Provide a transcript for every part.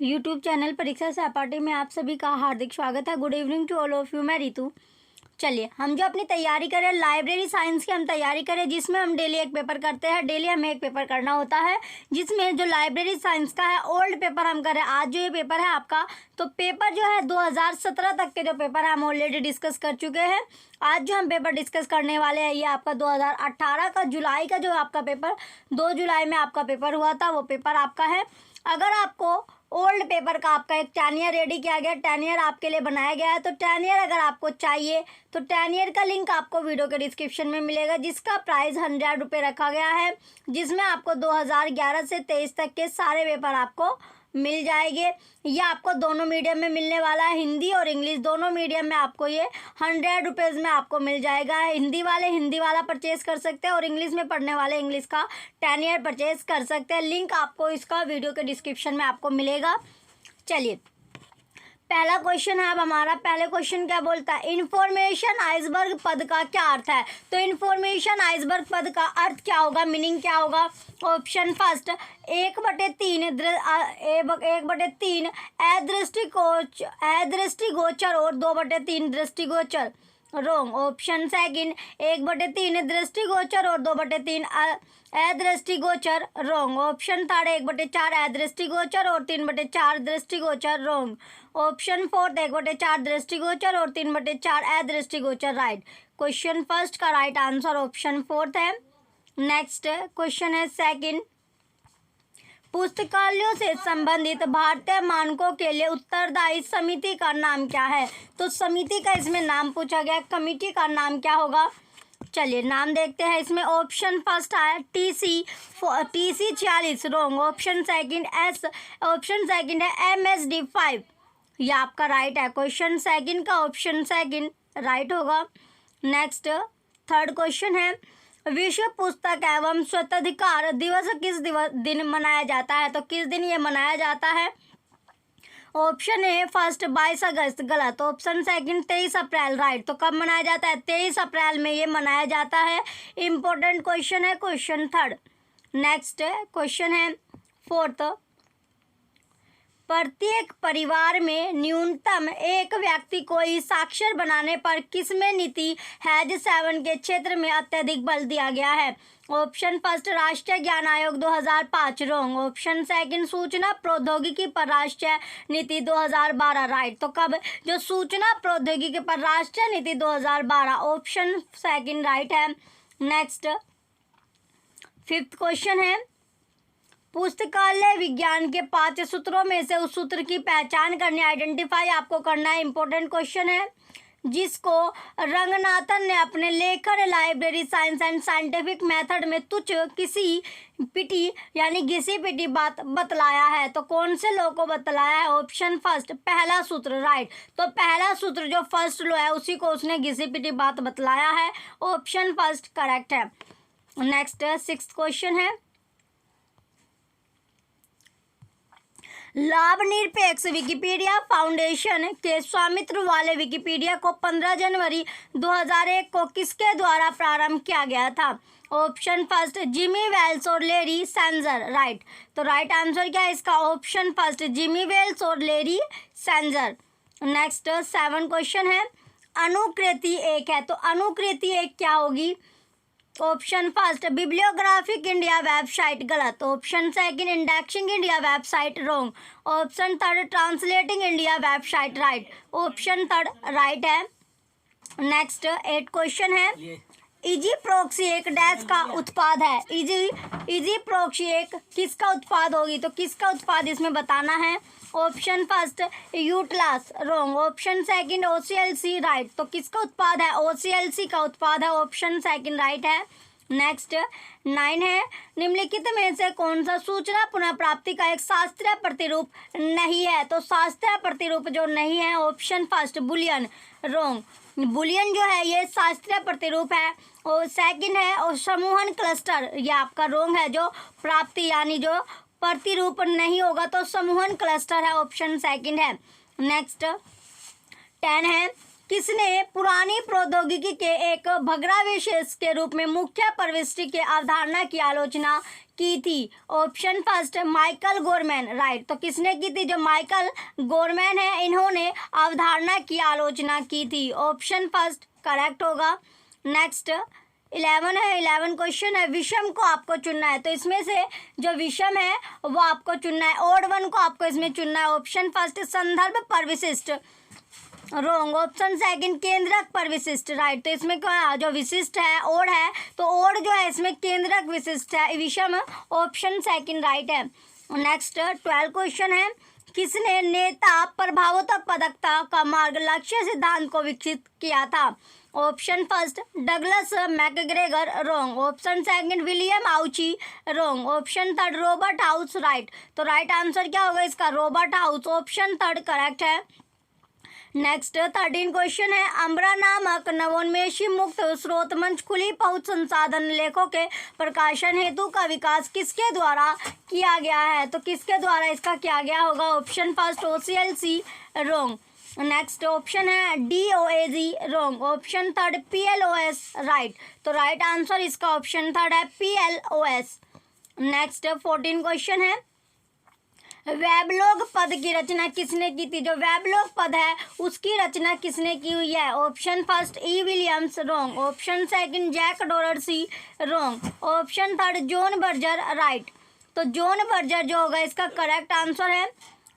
YouTube channel परीक्षा सहपाठी में आप सभी का हार्दिक स्वागत है। Good evening to all of you. मैं रितु। चलिए हम जो अपनी तैयारी करें लाइब्रेरी साइंस की हम तैयारी करें, जिसमें हम डेली एक पेपर करते हैं। डेली हमें एक पेपर करना होता है, जिसमें जो लाइब्रेरी साइंस का है ओल्ड पेपर हम करें। आज जो ये पेपर है आपका, तो पेपर जो है 2017 तक के जो पेपर है हम ऑलरेडी डिस्कस कर चुके हैं। आज जो हम पेपर डिस्कस करने वाले हैं ये आपका 2018 का जुलाई का जो आपका पेपर 2 जुलाई में आपका पेपर हुआ था, वो पेपर आपका है। अगर आपको ओल्ड पेपर का आपका एक 10 ईयर रेडी किया गया, 10 ईयर आपके लिए बनाया गया है, तो 10 ईयर अगर आपको चाहिए तो 10 ईयर का लिंक आपको वीडियो के डिस्क्रिप्शन में मिलेगा, जिसका प्राइस 100 रुपये रखा गया है, जिसमें आपको 2011 से 23 तक के सारे पेपर आपको मिल जाएंगे। ये आपको दोनों मीडियम में मिलने वाला है, हिंदी और इंग्लिश दोनों मीडियम में आपको ये 100 रुपीज़ में आपको मिल जाएगा। हिंदी वाले हिंदी वाला परचेज़ कर सकते हैं और इंग्लिश में पढ़ने वाले इंग्लिश का 10 ईयर परचेज़ कर सकते हैं। लिंक आपको इसका वीडियो के डिस्क्रिप्शन में आपको मिलेगा। चलिए पहला क्वेश्चन है अब हमारा। पहले क्वेश्चन क्या बोलता है, इन्फॉर्मेशन आइसबर्ग पद का क्या अर्थ है। तो इन्फॉर्मेशन आइसबर्ग पद का अर्थ क्या होगा, मीनिंग क्या होगा। ऑप्शन फर्स्ट 1/3 अदृष्टिगोचर और 2/3 दृष्टिगोचर। रोंग। ऑप्शन सेकंड 1/3 दृष्टिगोचर और 2/3 अदृष्टिगोचर। रोंग। ऑप्शन थर्ड 1/4 अदृष्टिगोचर और 3/4 दृष्टिगोचर। रोंग। ऑप्शन फोर्थ 1/4 दृष्टिगोचर और 3/4 अदृष्टिगोचर। राइट। क्वेश्चन फर्स्ट का राइट आंसर ऑप्शन फोर्थ है। नेक्स्ट क्वेश्चन है सेकंड, पुस्तकालयों से संबंधित भारतीय मानकों के लिए उत्तरदायी समिति का नाम क्या है। तो समिति का इसमें नाम पूछा गया, कमिटी का नाम क्या होगा। चलिए नाम देखते हैं। इसमें ऑप्शन फर्स्ट है TC 46। रोंग। ऑप्शन सेकंड है MSD 5। ये आपका राइट है। क्वेश्चन सेकंड का ऑप्शन सेकंड राइट होगा। नेक्स्ट थर्ड क्वेश्चन है, विश्व पुस्तक एवं स्वतंत्राधिकार दिवस किस दिन मनाया जाता है। तो किस दिन ये मनाया जाता है। ऑप्शन ए फर्स्ट 22 अगस्त गलत। Option second 23 April right. तो कब मनाया जाता है, 23 अप्रैल में ये मनाया जाता है। इंपॉर्टेंट क्वेश्चन है क्वेश्चन थर्ड। नेक्स्ट क्वेश्चन है फोर्थ, प्रत्येक परिवार में न्यूनतम एक व्यक्ति को ही साक्षर बनाने पर किसमें नीति हैज 7 के क्षेत्र में अत्यधिक बल दिया गया है। ऑप्शन फर्स्ट राष्ट्रीय ज्ञान आयोग 2005। रोंग। ऑप्शन सेकंड सूचना प्रौद्योगिकी पर राष्ट्रीय नीति 2012 राइट। तो कब जो सूचना प्रौद्योगिकी पर राष्ट्रीय नीति 2012 ऑप्शन सेकंड राइट है। नेक्स्ट फिफ्थ क्वेश्चन है, पुस्तकालय विज्ञान के 5 सूत्रों में से उस सूत्र की पहचान करनी, आइडेंटिफाई आपको करना है। इंपॉर्टेंट क्वेश्चन है, जिसको रंगनाथन ने अपने लेखन library science and scientific method में तुच्छ किसी पिटी यानी घिसी पिटी बात बतलाया है। तो कौन से लॉ को बतलाया है। ऑप्शन फर्स्ट पहला सूत्र राइट। तो पहला सूत्र जो फर्स्ट लॉ है उसी को उसने घिसी पिटी बात बतलाया है। ऑप्शन फर्स्ट करेक्ट है। नेक्स्ट सिक्स्थ क्वेश्चन है, लाभ निरपेक्ष विकिपीडिया फाउंडेशन के स्वामित्व वाले विकिपीडिया को 15 जनवरी 2001 को किसके द्वारा प्रारंभ किया गया था। ऑप्शन फर्स्ट जिमी वेल्स और लेरी सेंजर राइट। तो राइट आंसर क्या है इसका, ऑप्शन फर्स्ट जिमी वेल्स और लेरी सेंजर। नेक्स्ट 7 क्वेश्चन है, अनुकृति एक है, तो अनुकृति एक क्या होगी। Option first bibliographic India website गलत। Option second indexing India website wrong. Option third translating India website right. Option third right है। नेक्स्ट 8 क्वेश्चन है, इजी प्रॉक्सी एक डैश का उत्पाद है। इजी प्रॉक्सी एक किसका उत्पाद होगी। तो किसका उत्पाद इसमें बताना है। Option first Utlas wrong. Option second OCLC right. तो किसका उत्पाद है, OCLC का उत्पाद है। ऑप्शन सेकंड राइट है। नेक्स्ट 9 है, निम्नलिखित में से कौन सा सूचना पुनः प्राप्ति का एक शास्त्रीय प्रतिरूप नहीं है। तो शास्त्रीय प्रतिरूप जो नहीं है, ऑप्शन फर्स्ट बुलियन रोंग। बुलियन जो है ये शास्त्रीय प्रतिरूप है। और सेकंड है और समूहन क्लस्टर, ये आपका रोंग है। जो प्राप्ति यानी जो प्रतिरूप नहीं होगा तो समूहन क्लस्टर है। ऑप्शन सेकंड है। नेक्स्ट 10 है, किसने पुरानी प्रौद्योगिकी के एक भग्नावशेष के रूप में मुख्य प्रविष्टि के अवधारणा की आलोचना की थी? Option first Michael Gorman, right. तो किसने की थी? जो माइकल गोरमैन है, इन्होंने अवधारणा की आलोचना की थी। ऑप्शन फर्स्ट करेक्ट होगा। नेक्स्ट 11 है, 11 क्वेश्चन है, विषम को आपको चुनना है। तो इसमें से जो विषम है वो आपको चुनना है, ओड वन को आपको इसमें चुनना है। ऑप्शन फर्स्ट संदर्भ पर विशिष्ट, रोंग। ऑप्शन सेकंड केंद्रक पर विशिष्ट, राइट। तो इसमें क्या जो विशिष्ट है ओड है, तो ओड जो है इसमें केंद्रक विशिष्ट है, विषम ऑप्शन सेकंड राइट है। नेक्स्ट 12 क्वेश्चन है, किसने नेता प्रभावोत्पादकता का मार्ग लक्ष्य सिद्धांत को विकसित किया था? Option first Douglas McGregor, wrong. Option second William Ouchi, wrong. Option third Robert House, right. तो राइट आंसर क्या होगा इसका? Robert House, option third correct है। नेक्स्ट 13 क्वेश्चन है, अम्बरा नामक नवोन्मेषी मुक्त स्रोत मंच खुली पहुंच संसाधन लेखों के प्रकाशन हेतु का विकास किसके द्वारा किया गया है? तो किसके द्वारा इसका किया गया होगा? Option first OCLC, wrong. Next option है DOAG, wrong. Option third PLOS, right. तो राइट आंसर इसका ऑप्शन थर्ड है PLOS। नेक्स्ट 14 क्वेश्चन है, वेबलॉग पद की रचना किसने की थी? जो वेबलॉग पद है उसकी रचना किसने की हुई है? Option first E Williams, wrong. Option second Jack Dorsey, wrong. Option third John Berger, right. तो जॉन बर्जर जो होगा इसका करेक्ट आंसर है।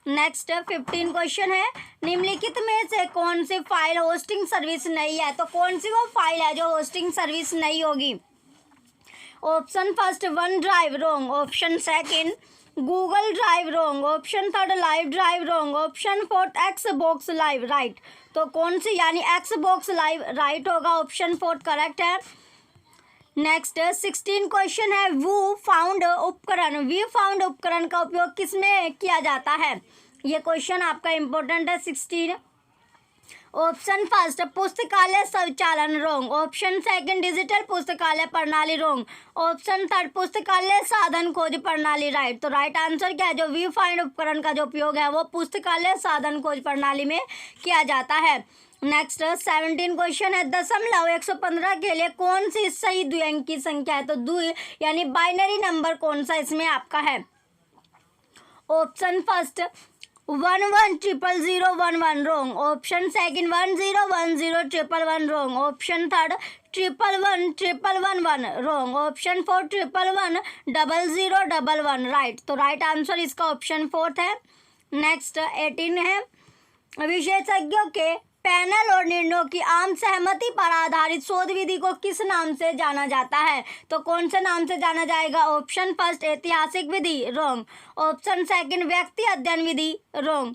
नेक्स्ट 15 क्वेश्चन है, निम्नलिखित में से कौन सी फाइल होस्टिंग सर्विस नहीं है? तो कौन सी वो फाइल है जो होस्टिंग सर्विस नहीं होगी? Option first one drive, wrong. Option second Google Drive, wrong. Option third live drive, wrong. Option fourth X box live, right. तो कौन सी यानी एक्स बॉक्स लाइव राइट होगा, ऑप्शन फोर्थ करेक्ट है। नेक्स्ट 16 क्वेश्चन है, VuFind उपकरण, VuFind उपकरण का उपयोग किसमें किया जाता है? ये क्वेश्चन आपका इंपॉर्टेंट है 16। ऑप्शन फर्स्ट पुस्तकालय संचालन, रोंग। ऑप्शन सेकंड डिजिटल पुस्तकालय प्रणाली, रोंग। ऑप्शन थर्ड पुस्तकालय साधन खोज प्रणाली, राइट। तो राइट आंसर क्या है? जो व्यू फाइंड उपकरण का जो उपयोग है वो पुस्तकालय साधन खोज प्रणाली में किया जाता है। नेक्स्ट 17 क्वेश्चन है, 0.115 के लिए कौन सी सही द्विअंकी संख्या है? तो द्वि यानी बाइनरी नंबर कौन सा इसमें आपका है? Option first 110011, wrong. Option second 10101111, wrong. Option third 111111, wrong. Option fourth 11100011, right. तो राइट आंसर इसका ऑप्शन फोर्थ है। नेक्स्ट 18 है, विशेषज्ञों के पैनल और निर्णयों की आम सहमति पर आधारित शोध विधि को किस नाम से जाना जाता है? तो कौन से नाम से जाना जाएगा? ऑप्शन फर्स्ट ऐतिहासिक विधि, रोंग। ऑप्शन सेकंड व्यक्ति अध्ययन विधि, रोंग।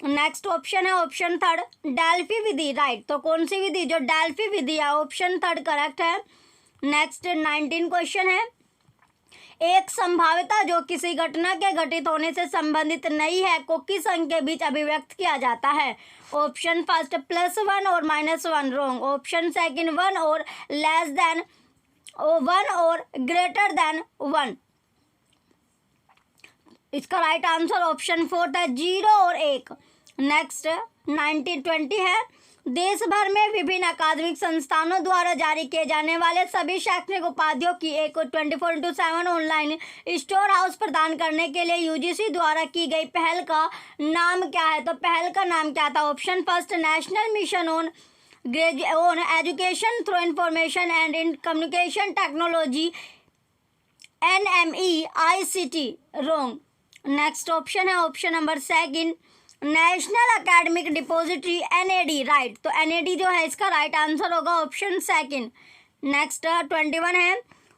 नेक्स्ट ऑप्शन है ऑप्शन थर्ड डेल्फी विधि, राइट। तो कौन सी विधि? जो डेल्फी विधि है, ऑप्शन थर्ड करेक्ट है। नेक्स्ट 19 क्वेश्चन है, एक संभाव्यता जो किसी घटना के घटित होने से संबंधित नहीं है को किस अंक के बीच अभिव्यक्त किया जाता है? ऑप्शन फर्स्ट +1 और -1, रोंग। ऑप्शन सेकंड 1 और लेस देन 1 और ग्रेटर देन 1। इसका राइट आंसर ऑप्शन फोर्थ है 0 और 1। नेक्स्ट 1920 है, देश भर में विभिन्न अकादमिक संस्थानों द्वारा जारी किए जाने वाले सभी शैक्षणिक उपाधियों की एक 24/7 ऑनलाइन स्टोर हाउस प्रदान करने के लिए UGC द्वारा की गई पहल का नाम क्या है? तो पहल का नाम क्या था? Option first national mission on education through information and communication technology, NMEICT, wrong. Next option है option number second national academic depository, NAD, right. तो NAD जो है इसका राइट आंसर होगा ऑप्शन सेकंड। नेक्स्ट 21 है,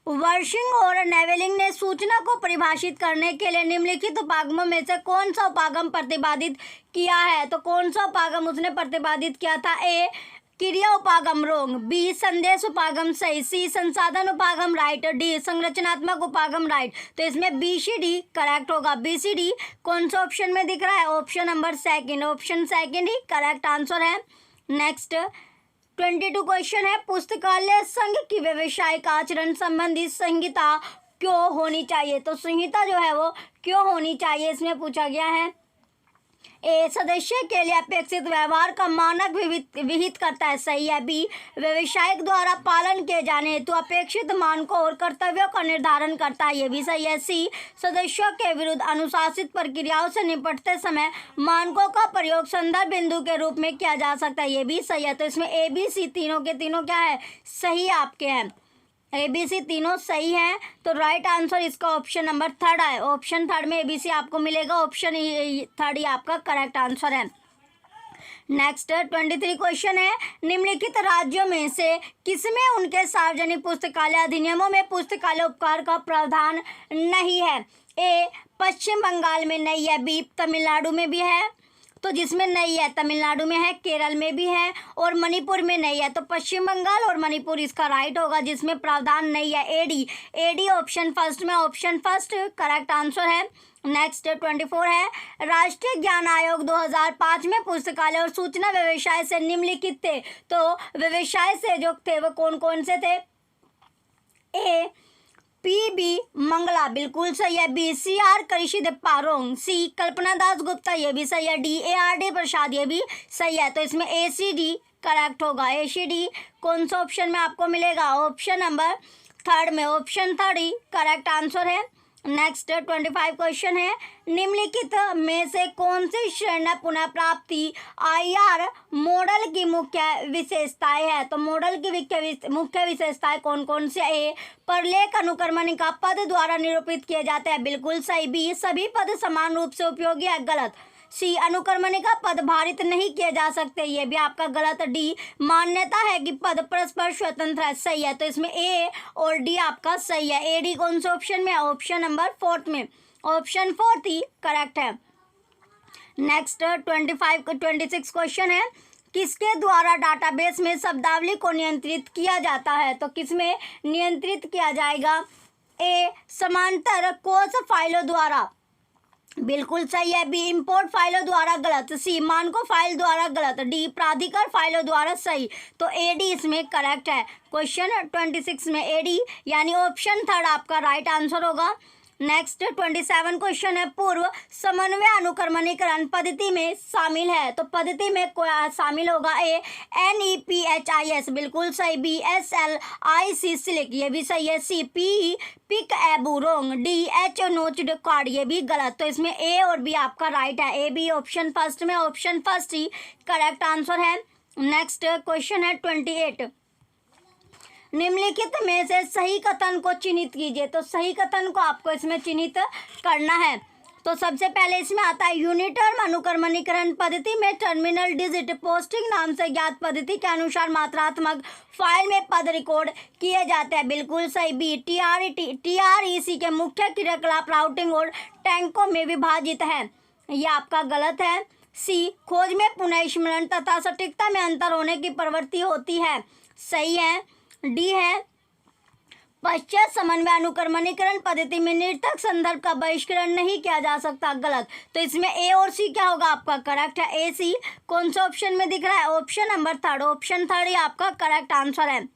वर्शिंग और नेवेलिंग ने सूचना को परिभाषित करने के लिए निम्नलिखित उपागमों में से कौन सा उपागम प्रतिपादित किया है? तो कौन सा उपागम उसने प्रतिपादित किया था? ए क्रिया उपागम, रोंग। बी संदेश उपागम, सही। सी संसाधन उपागम, राइट। डी संरचनात्मक उपागम, राइट। तो इसमें BCD करेक्ट होगा। BCD कौन सा ऑप्शन में दिख रहा है? Option number second, option second ही करेक्ट आंसर है। नेक्स्ट 22 क्वेश्चन है, पुस्तकालय संघ की व्यवसायिक आचरण संबंधी संहिता क्यों होनी चाहिए? तो संहिता जो है वो क्यों होनी चाहिए इसमें पूछा गया है। ए सदस्य के लिए अपेक्षित व्यवहार का मानक विहित करता है, सही है। बी व्यवसायिक द्वारा पालन किए जाने हेतु अपेक्षित मानकों और कर्तव्यों का निर्धारण करता है, ये भी सही है। सी सदस्यों के विरुद्ध अनुशासित प्रक्रियाओं से निपटते समय मानकों का प्रयोग संदर्भ बिंदु के रूप में किया जा सकता है, ये भी सही है। तो इसमें ए बी सी तीनों के तीनों क्या है, सही आपके हैं। ए बी सी तीनों सही हैं, तो राइट आंसर इसका ऑप्शन नंबर थर्ड है। ऑप्शन थर्ड में ए बी सी आपको मिलेगा, ऑप्शन थर्ड ही आपका करेक्ट आंसर है। नेक्स्ट 23 क्वेश्चन है, निम्नलिखित राज्यों में से किसमें उनके सार्वजनिक पुस्तकालय अधिनियमों में पुस्तकालय उपकार का प्रावधान नहीं है। ए पश्चिम बंगाल में नहीं है, बी तमिलनाडु में भी है, तो जिसमें नहीं है तमिलनाडु में है, केरल में भी है और मणिपुर में नहीं है, तो पश्चिम बंगाल और मणिपुर इसका राइट होगा जिसमें प्रावधान नहीं है। एडी ऑप्शन फर्स्ट में, ऑप्शन फर्स्ट करेक्ट आंसर है। नेक्स्ट 24 है, राष्ट्रीय ज्ञान आयोग 2005 में पुस्तकालय और सूचना व्यवसाय से निम्नलिखित थे, तो व्यवसाय से जो थे वो कौन कौन से थे। ए पी मंगला बिल्कुल सही है। बी CR कृषि पारोंग, सी कल्पना दास गुप्ता ये भी सही है। डी ARD प्रसाद ये भी सही है, तो इसमें ACD करेक्ट होगा। ACD कौन सा ऑप्शन में आपको मिलेगा, ऑप्शन नंबर थर्ड में, ऑप्शन थर्ड ही करेक्ट आंसर है। नेक्स्ट 25 क्वेश्चन है, निम्नलिखित में से कौन सी श्रेणी पुनः प्राप्ति IR मॉडल की मुख्य विशेषताएं है, तो मॉडल की मुख्य विशेषताएं कौन कौन से। ए प्रलेख अनुक्रमणिका पद द्वारा निरूपित किए जाते हैं, बिल्कुल सही। बी सभी पद समान रूप से उपयोगी है, गलत। सी अनुक्रमणिका पद भारित नहीं किए जा सकते, ये भी आपका गलत। डी मान्यता है कि पद परस्पर स्वतंत्र है, सही है। तो इसमें ए और डी आपका सही है। AD कौन से ऑप्शन में है, ऑप्शन नंबर फोर्थ में, ऑप्शन फोर्थ ही करेक्ट है। नेक्स्ट 26 क्वेश्चन है, किसके द्वारा डाटाबेस में शब्दावली को नियंत्रित किया जाता है, तो किसमें नियंत्रित किया जाएगा। ए समांतर कोश फाइलों द्वारा, बिल्कुल सही है। बी इंपोर्ट फाइलों द्वारा, गलत। सी मानकों फाइल द्वारा, गलत। डी प्राधिकार फाइलों द्वारा, सही। तो AD इसमें करेक्ट है। क्वेश्चन 26 में AD यानी ऑप्शन थर्ड आपका राइट आंसर होगा। नेक्स्ट 27 क्वेश्चन है, पूर्व समन्वय अनुक्रमणीकरण पद्धति में शामिल है, तो पद्धति में शामिल होगा। ए NEPHIS बिल्कुल सही। बी SLIC सिलिक ये भी सही है। सी पिक एबू रोंग। डी H नोच्ड कार्ड ये भी गलत, तो इसमें ए और बी आपका राइट है। ए बी ऑप्शन फर्स्ट में, ऑप्शन फर्स्ट ही करेक्ट आंसर है। नेक्स्ट क्वेश्चन है 28, निम्नलिखित में से सही कथन को चिन्हित कीजिए, तो सही कथन को आपको इसमें चिन्हित करना है। तो सबसे पहले इसमें आता है, यूनिटर्म अनुक्रमणीकरण पद्धति में टर्मिनल डिजिट पोस्टिंग नाम से ज्ञात पद्धति के अनुसार मात्रात्मक फाइल में पद रिकॉर्ड किए जाते हैं, बिल्कुल सही। बी TREC के मुख्य क्रियाकलाप राउटिंग और टैंकों में विभाजित है, ये आपका गलत है। सी खोज में पुनः स्मरण तथा सटीकता में अंतर होने की प्रवृत्ति होती है, सही है। डी है पश्चात समन्वय अनुक्रमणीकरण पद्धति में निरर्थक संदर्भ का बहिष्करण नहीं किया जा सकता, गलत। तो इसमें ए और सी क्या होगा आपका करेक्ट है। ए सी कौन सा ऑप्शन में दिख रहा है, option number third, option third ही आपका करेक्ट आंसर है।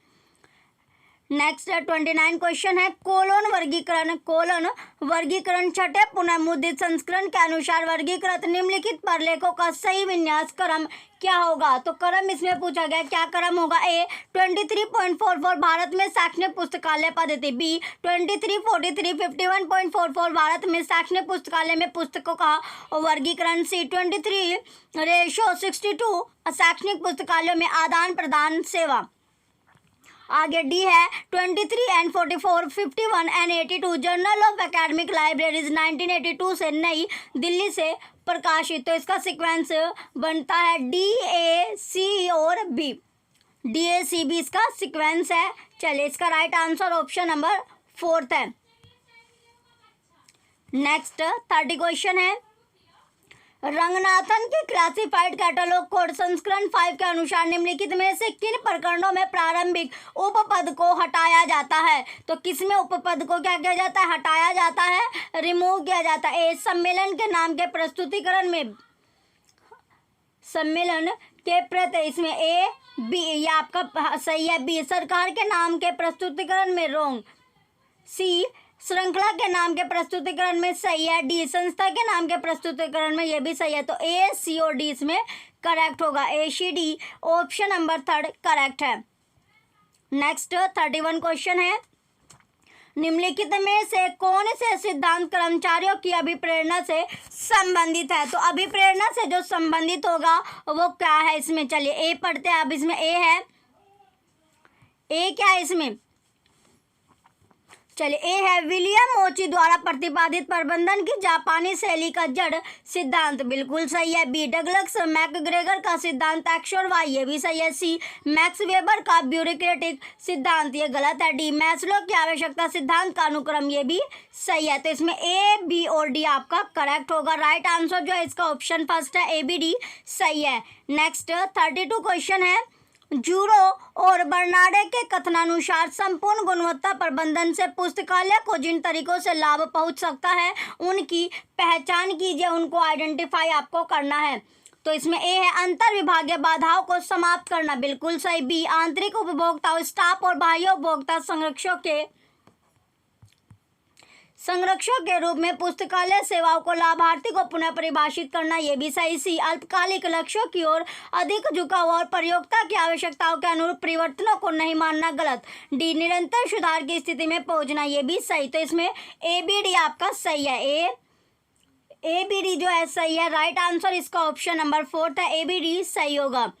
नेक्स्ट 29 क्वेश्चन है, कोलोन वर्गीकरण छठे पुनः मुद्रित संस्करण के अनुसार वर्गीकृत निम्नलिखित प्रलेखों का सही विन्यास क्रम क्या होगा, तो क्रम इसमें पूछा गया क्या क्रम होगा। ए 23.44 भारत में शैक्षणिक पुस्तकालय पद्धति। बी 2343 51.44 भारत में शैक्षणिक पुस्तकालय में पुस्तकों का वर्गीकरण। सी 23:62 शैक्षणिक पुस्तकालयों में आदान प्रदान सेवा। आगे डी है 23 and 44 51 and 82 journal of academic libraries 1982 से नई दिल्ली से प्रकाशित, तो इसका सीक्वेंस बनता है DAC और B, DACB इसका सीक्वेंस है। चलिए इसका right answer option number fourth है। नेक्स्ट 30 क्वेश्चन है, रंगनाथन के क्लासिफाइड कैटलॉग कोड संस्करण 5 के अनुसार निम्नलिखित में से किन प्रकरणों में प्रारंभिक उपपद को हटाया जाता है, तो किसमें उपपद को क्या किया जाता है, हटाया जाता है, रिमूव किया जाता है। ए सम्मेलन के नाम के प्रस्तुतिकरण में, सम्मेलन के प्रत्यय, इसमें ए बी ये आपका सही है। बी सरकार के नाम के प्रस्तुतिकरण में, रोंग। सी श्रृंखला के नाम के प्रस्तुतिकरण में सही है। डी, संस्था के नाम के प्रस्तुतिकरण में ये भी सही है। तो ए, सी और डी इसमें करेक्ट होगा। ए, सी, डी ऑप्शन नंबर 3 करेक्ट है। नेक्स्ट 31 क्वेश्चन है, निम्नलिखित में से कौन से सिद्धांत कर्मचारियों की अभिप्रेरणा से संबंधित है? तो अभिप्रेरणा से जो संबंधित होगा वो क्या है इसमें? चलिए ए पढ़ते हैं। अब इसमें ए है, ए क्या है इसमें? चलिए ए है विलियम मोची द्वारा प्रतिपादित प्रबंधन की जापानी शैली का जड़ सिद्धांत, बिल्कुल सही है। बी, डगलस मैकग्रेगर का सिद्धांत एक्स और वाई, ये भी सही है। सी, मैक्स वेबर का ब्यूरोक्रेटिक सिद्धांत, ये गलत है। डी, मैस्लो की आवश्यकता सिद्धांत का अनुक्रम, ये भी सही है। तो इसमें ए, बी और डी आपका करेक्ट होगा। राइट आंसर जो है इसका ऑप्शन फर्स्ट है, ए, बी, डी सही है। नेक्स्ट 32 क्वेश्चन है, जूरो और बर्नार्डे के कथनानुसार संपूर्ण गुणवत्ता प्रबंधन से पुस्तकालय को जिन तरीकों से लाभ पहुंच सकता है उनकी पहचान कीजिए, उनको आइडेंटिफाई आपको करना है। तो इसमें ए है अंतर विभागीय बाधाओं को समाप्त करना, बिल्कुल सही। बी, आंतरिक उपभोक्ताओं, स्टाफ और बाह्य उपभोक्ता संरक्षक के रूप में पुस्तकालय सेवाओं को लाभार्थी को पुनः परिभाषित करना, ये भी सही। सी, अल्पकालिक लक्ष्यों की ओर अधिक झुकाव और प्रयोक्ता की आवश्यकताओं के अनुरूप परिवर्तनों को नहीं मानना, गलत। डी, निरंतर सुधार की स्थिति में पहुंचना, ये भी सही। तो इसमें ए, बी, डी आपका सही है। ए, बी, डी जो है सही है। राइट आंसर इसका ऑप्शन नंबर 4 है, ए, बी, डी सही होगा।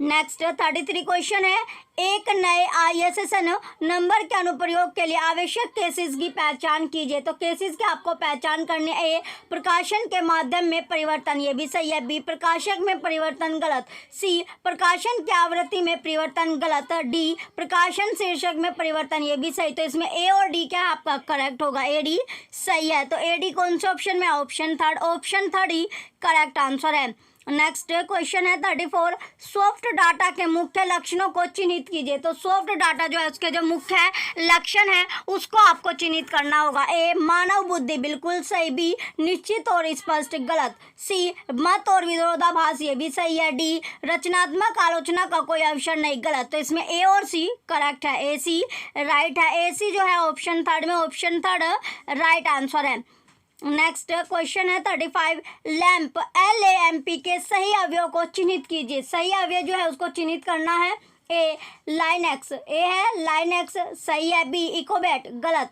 नेक्स्ट 33 क्वेश्चन है, एक नए ISSN नंबर के अनुप्रयोग के लिए आवश्यक केसेस की पहचान कीजिए। तो केसेस की आपको पहचान करनी है। ए, प्रकाशन के माध्यम में परिवर्तन, ये भी सही है। बी, प्रकाशक में परिवर्तन, गलत। सी, प्रकाशन की आवृत्ति में परिवर्तन, गलत। डी, प्रकाशन शीर्षक में परिवर्तन, ये भी सही। तो इसमें ए और डी क्या आपका करेक्ट होगा, ए, डी सही है। तो ए, डी कौन से ऑप्शन में? ऑप्शन थर्ड ही करेक्ट आंसर है। नेक्स्ट क्वेश्चन है 34, सॉफ्ट डाटा के मुख्य लक्षणों को चिन्हित कीजिए। तो सॉफ्ट डाटा जो है उसके जो मुख्य लक्षण है उसको आपको चिन्हित करना होगा। ए, मानव बुद्धि, बिल्कुल सही। बी, निश्चित और स्पष्ट, गलत। सी, मत और विरोधाभास, ये भी सही है। डी, रचनात्मक आलोचना का कोई अवसर नहीं, गलत। तो इसमें ए और सी करेक्ट है, ए, सी राइट है। ए, सी जो है ऑप्शन थर्ड में, ऑप्शन थर्ड राइट आंसर है। नेक्स्ट क्वेश्चन है 35, लैंप LAMP के सही अवयव को चिन्हित कीजिए। सही अवयव जो है उसको चिन्हित करना है। ए, लाइनेक्स, ए है लाइनेक्स सही है। बी, इकोबैट, गलत।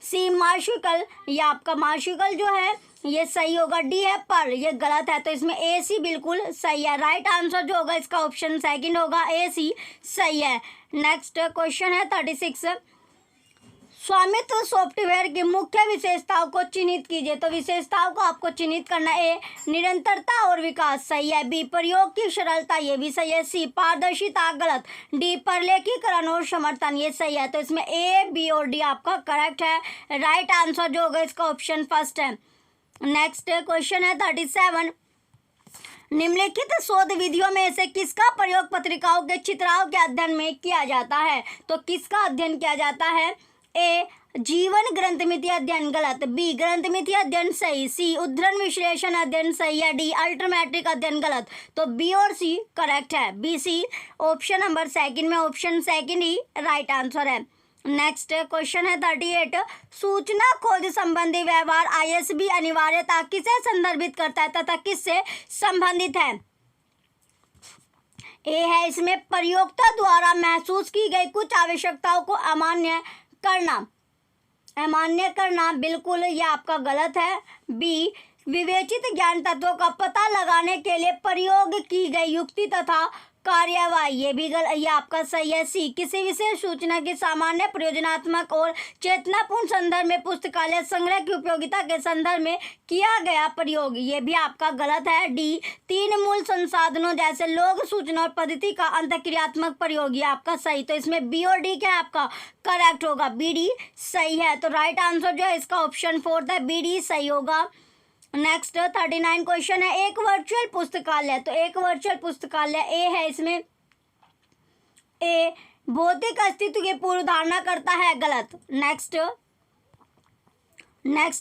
सी, मार्शिकल, ये आपका मार्शिकल जो है ये सही होगा। डी है पर, ये गलत है। तो इसमें ए, सी बिल्कुल सही है। राइट आंसर जो होगा इसका ऑप्शन सेकंड होगा, ए, सी सही है। नेक्स्ट क्वेश्चन है 36, स्वामित्व सॉफ्टवेयर की मुख्य विशेषताओं को चिन्हित कीजिए। तो विशेषताओं को आपको चिन्हित करना है। ए, निरंतरता और विकास, सही है। बी, प्रयोग की सरलता, ये भी सही है। सी, पारदर्शिता, गलत। डी, प्रलेखीकरण और समर्थन, ये सही है। तो इसमें ए, बी और डी आपका करेक्ट है। राइट आंसर जो होगा इसका ऑप्शन फर्स्ट है। नेक्स्ट क्वेश्चन है 37, निम्नलिखित शोध विधियों में से किसका प्रयोग पत्रिकाओं के चित्राओं के अध्ययन में किया जाता है? तो किसका अध्ययन किया जाता है? ए, जीवन ग्रंथमिति अध्ययन, गलत। बी, ग्रंथमिति अध्ययन सही। सी, उद्धरण विश्लेषण अध्ययन सही है। डी, अल्ट्रोमेट्रिक अध्ययन, गलत। तो बी और सी करेक्ट है। B, C option number second में, ऑप्शन सेकंड ही राइट आंसर है। नेक्स्ट क्वेश्चन है 38, सूचना खोज संबंधी व्यवहार ISB अनिवार्यता किसे संदर्भित करता है तथा किससे संबंधित है? ए है इसमें प्रयोक्ता द्वारा महसूस की गई कुछ आवश्यकताओं को अमान्य करना, बिल्कुल ये आपका गलत है। बी, विवेचित ज्ञान तत्वों का पता लगाने के लिए प्रयोग की गई युक्ति तथा कार्यवाही, ये भी ये आपका सही है। सी, किसी विशेष सूचना की सामान्य प्रयोजनात्मक और चेतनापूर्ण संदर्भ में पुस्तकालय संग्रह की उपयोगिता के संदर्भ में किया गया प्रयोग, ये भी आपका गलत है। डी, तीन मूल संसाधनों जैसे लोग, सूचना और पद्धति का अंतःक्रियात्मक प्रयोग, ये आपका सही। तो इसमें बी और डी क्या आपका करेक्ट होगा? बी, डी सही है। तो राइट आंसर जो है इसका ऑप्शन 4 है, बी, डी सही होगा। नेक्स्ट 39 क्वेश्चन है, एक वर्चुअल पुस्तकालय। तो एक वर्चुअल पुस्तकालय ए है इसमें। ए, भौतिक अस्तित्व की पूर्व धारणा करता है, गलत। नेक्स्ट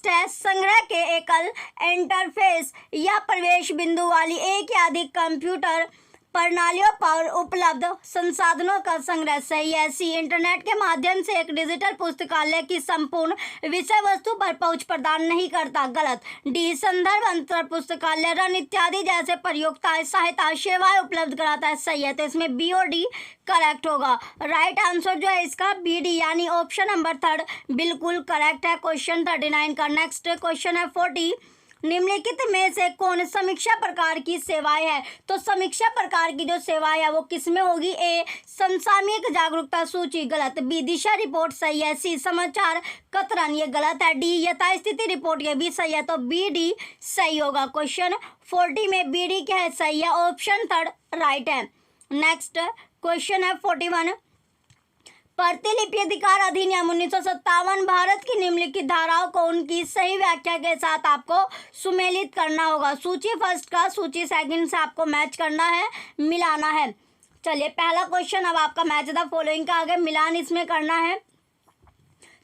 है, संग्रह के एकल इंटरफेस या प्रवेश बिंदु वाली एक या अधिक कंप्यूटर प्रणालियों पर उपलब्ध संसाधनों का संग्रह। सही है सी, इंटरनेट के माध्यम से एक डिजिटल पुस्तकालय की संपूर्ण विषय वस्तु पर पहुंच प्रदान नहीं करता। गलत। डी, संदर्भ अंतर पुस्तकालय रन इत्यादि जैसे प्रयोक्ता सहायता सेवाएं उपलब्ध कराता है। सही है, तो इसमें बी और डी करेक्ट होगा। राइट आंसर जो है इसका बी डी यानी ऑप्शन नंबर 3 बिल्कुल करेक्ट है क्वेश्चन 39 का। नेक्स्ट क्वेश्चन है 40, निम्नलिखित में से कौन समीक्षा प्रकार की सेवाएं है? तो समीक्षा प्रकार की जो सेवाएं है वो किसमें होगी? ए, समसामयिक जागरूकता सूची। गलत। बी, दिशा रिपोर्ट। सही है सी, समाचार कतरन। ये गलत है। डी, यथास्थिति रिपोर्ट। ये भी सही है, तो बी डी सही होगा। क्वेश्चन 40 में बी डी क्या है? सही है, ऑप्शन 3 राइट है। नेक्स्ट क्वेश्चन है 41, प्रतिलिपि अधिकार अधिनियम 1957 भारत की निम्नलिखित धाराओं को उनकी सही व्याख्या के साथ आपको सुमेलित करना होगा। सूची फर्स्ट का सूची सेकंड से आपको मैच करना है, मिलाना है। चलिए पहला क्वेश्चन अब आपका मैच द फॉलोइंग का आगे मिलान इसमें करना है।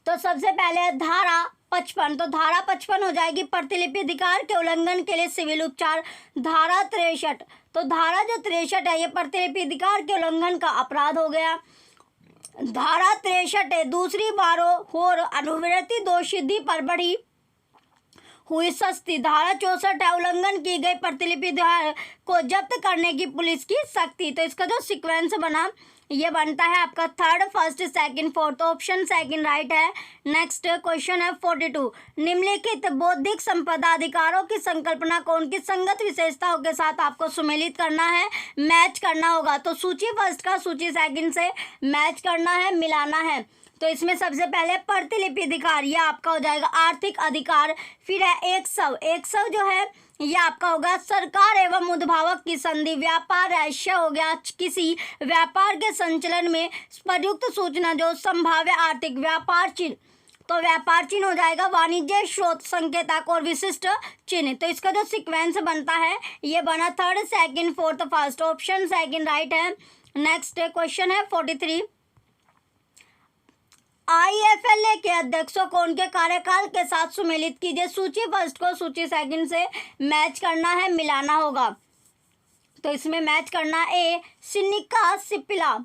तो सबसे पहले धारा 55, तो धारा 55 हो जाएगी प्रतिलिपि अधिकार के उल्लंघन के लिए सिविल उपचार। धारा 63, तो धारा जो 63 है ये प्रतिलिपि अधिकार के उल्लंघन का अपराध हो गया। धारा 63 है दूसरी बारों और अनुवर्ती दोषसिद्धि पर बढ़ी हुई सस्ती। धारा 64 है उल्लंघन की गई प्रतिलिपि अधिकार को जब्त करने की पुलिस की सख्ती। तो इसका जो सीक्वेंस बना ये बनता है आपका 3rd, 1st, 2nd, 4th, option 2 right है। नेक्स्ट क्वेश्चन है 42, निम्नलिखित बौद्धिक संपदा अधिकारों की संकल्पना को उनकी संगत विशेषताओं के साथ आपको सुमेलित करना है, मैच करना होगा। तो सूची फर्स्ट का सूची सेकंड से मैच करना है, मिलाना है। तो इसमें सबसे पहले प्रतिलिपि अधिकार ये आपका हो जाएगा आर्थिक अधिकार। फिर है 100 जो है ये आपका होगा सरकार एवं उद्भावक की संधि। व्यापार रहस्य हो गया किसी व्यापार के संचालन में प्रयुक्त सूचना जो संभाव्य आर्थिक व्यापार चिन्ह। तो व्यापार चिन्ह हो जाएगा वाणिज्य स्रोत संकेतक और विशिष्ट चिन्ह। तो इसका जो सीक्वेंस बनता है ये बना 3rd, 2nd, 4th, 1st, option 2 right है। नेक्स्ट क्वेश्चन है 43, IFLA के अध्यक्षों को उनके कार्यकाल के साथ सुमेलित कीजिए। सूची फर्स्ट को सूची सेकंड से मैच करना है, मिलाना होगा। तो इसमें मैच करना ए, सिनिका सिपिला,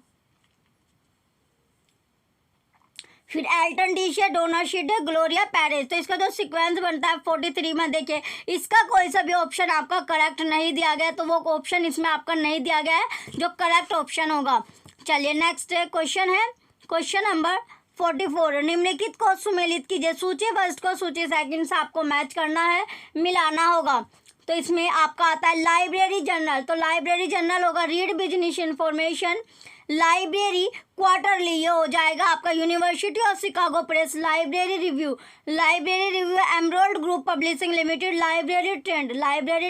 फिर एल्टन डीशे, डोनाशिड, ग्लोरिया पेरेज। तो इसका जो सीक्वेंस बनता है 43 में देखिए इसका कोई सा भी ऑप्शन आपका करेक्ट नहीं दिया गया, तो वो ऑप्शन इसमें आपका नहीं दिया गया है जो करेक्ट ऑप्शन होगा। चलिए नेक्स्ट क्वेश्चन है क्वेश्चन नंबर 44, निम्नलिखित को सुमेलित कीजिए। सूची फर्स्ट को सूची सेकंड से आपको मैच करना है, मिलाना होगा। तो इसमें आपका आता है लाइब्रेरी जर्नल। तो लाइब्रेरी जर्नल होगा read business information. Library quarterly ये हो जाएगा आपका university of Chicago press. Library review emerald group publishing limited. Library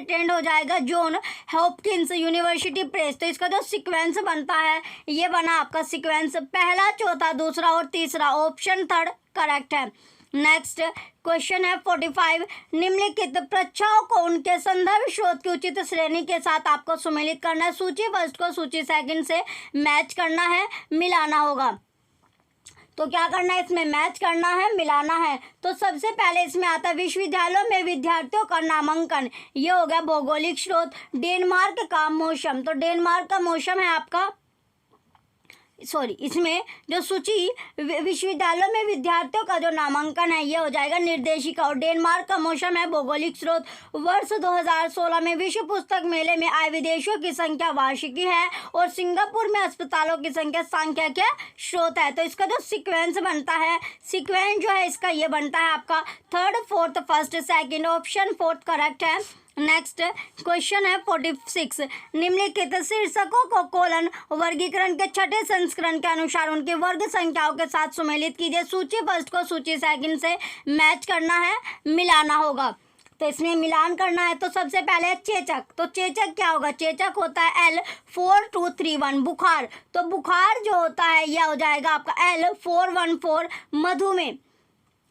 trend हो जाएगा जॉन हॉपकिंस यूनिवर्सिटी प्रेस। तो इसका जो सीक्वेंस बनता है ये बना आपका सीक्वेंस पहला, चौथा, दूसरा और तीसरा, ऑप्शन 3 करेक्ट है। नेक्स्ट क्वेश्चन है 45, निम्नलिखित परीक्षाओं को उनके संदर्भ स्रोत की उचित श्रेणी के साथ आपको सुमेलित करना है। सूची फर्स्ट को सूची सेकंड से मैच करना है, मिलाना होगा। तो क्या करना है इसमें मैच करना है, मिलाना है। तो सबसे पहले इसमें आता है विश्वविद्यालयों में विद्यार्थियों का नामांकन। ये हो गया भौगोलिक स्रोत। डेनमार्क का मौसम, तो डेनमार्क का मौसम है आपका इसमें जो सूची विश्वविद्यालयों में विद्यार्थियों का जो नामांकन है ये हो जाएगा निर्देशिका। और डेनमार्क का मौसम है भौगोलिक स्रोत। वर्ष 2016 में विश्व पुस्तक मेले में आए विदेशियों की संख्या वार्षिकी है और सिंगापुर में अस्पतालों की संख्या सांख्यिकीय स्रोत है। तो इसका जो सीक्वेंस बनता है, सीक्वेंस जो है इसका ये बनता है आपका 3rd, 4th, 1st, 2nd, option 4 correct है। नेक्स्ट क्वेश्चन है 46, निम्नलिखित शीर्षकों को कोलन वर्गीकरण के छठे संस्करण के अनुसार उनके वर्ग संख्याओं के साथ सुमेलित कीजिए। सूची फर्स्ट को सूची सेकंड से मैच करना है, मिलाना होगा। तो इसमें मिलान करना है। तो सबसे पहले चेचक। तो चेचक क्या होगा? चेचक होता है L4231 बुखार। तो बुखार जो होता है यह हो जाएगा आपका L414।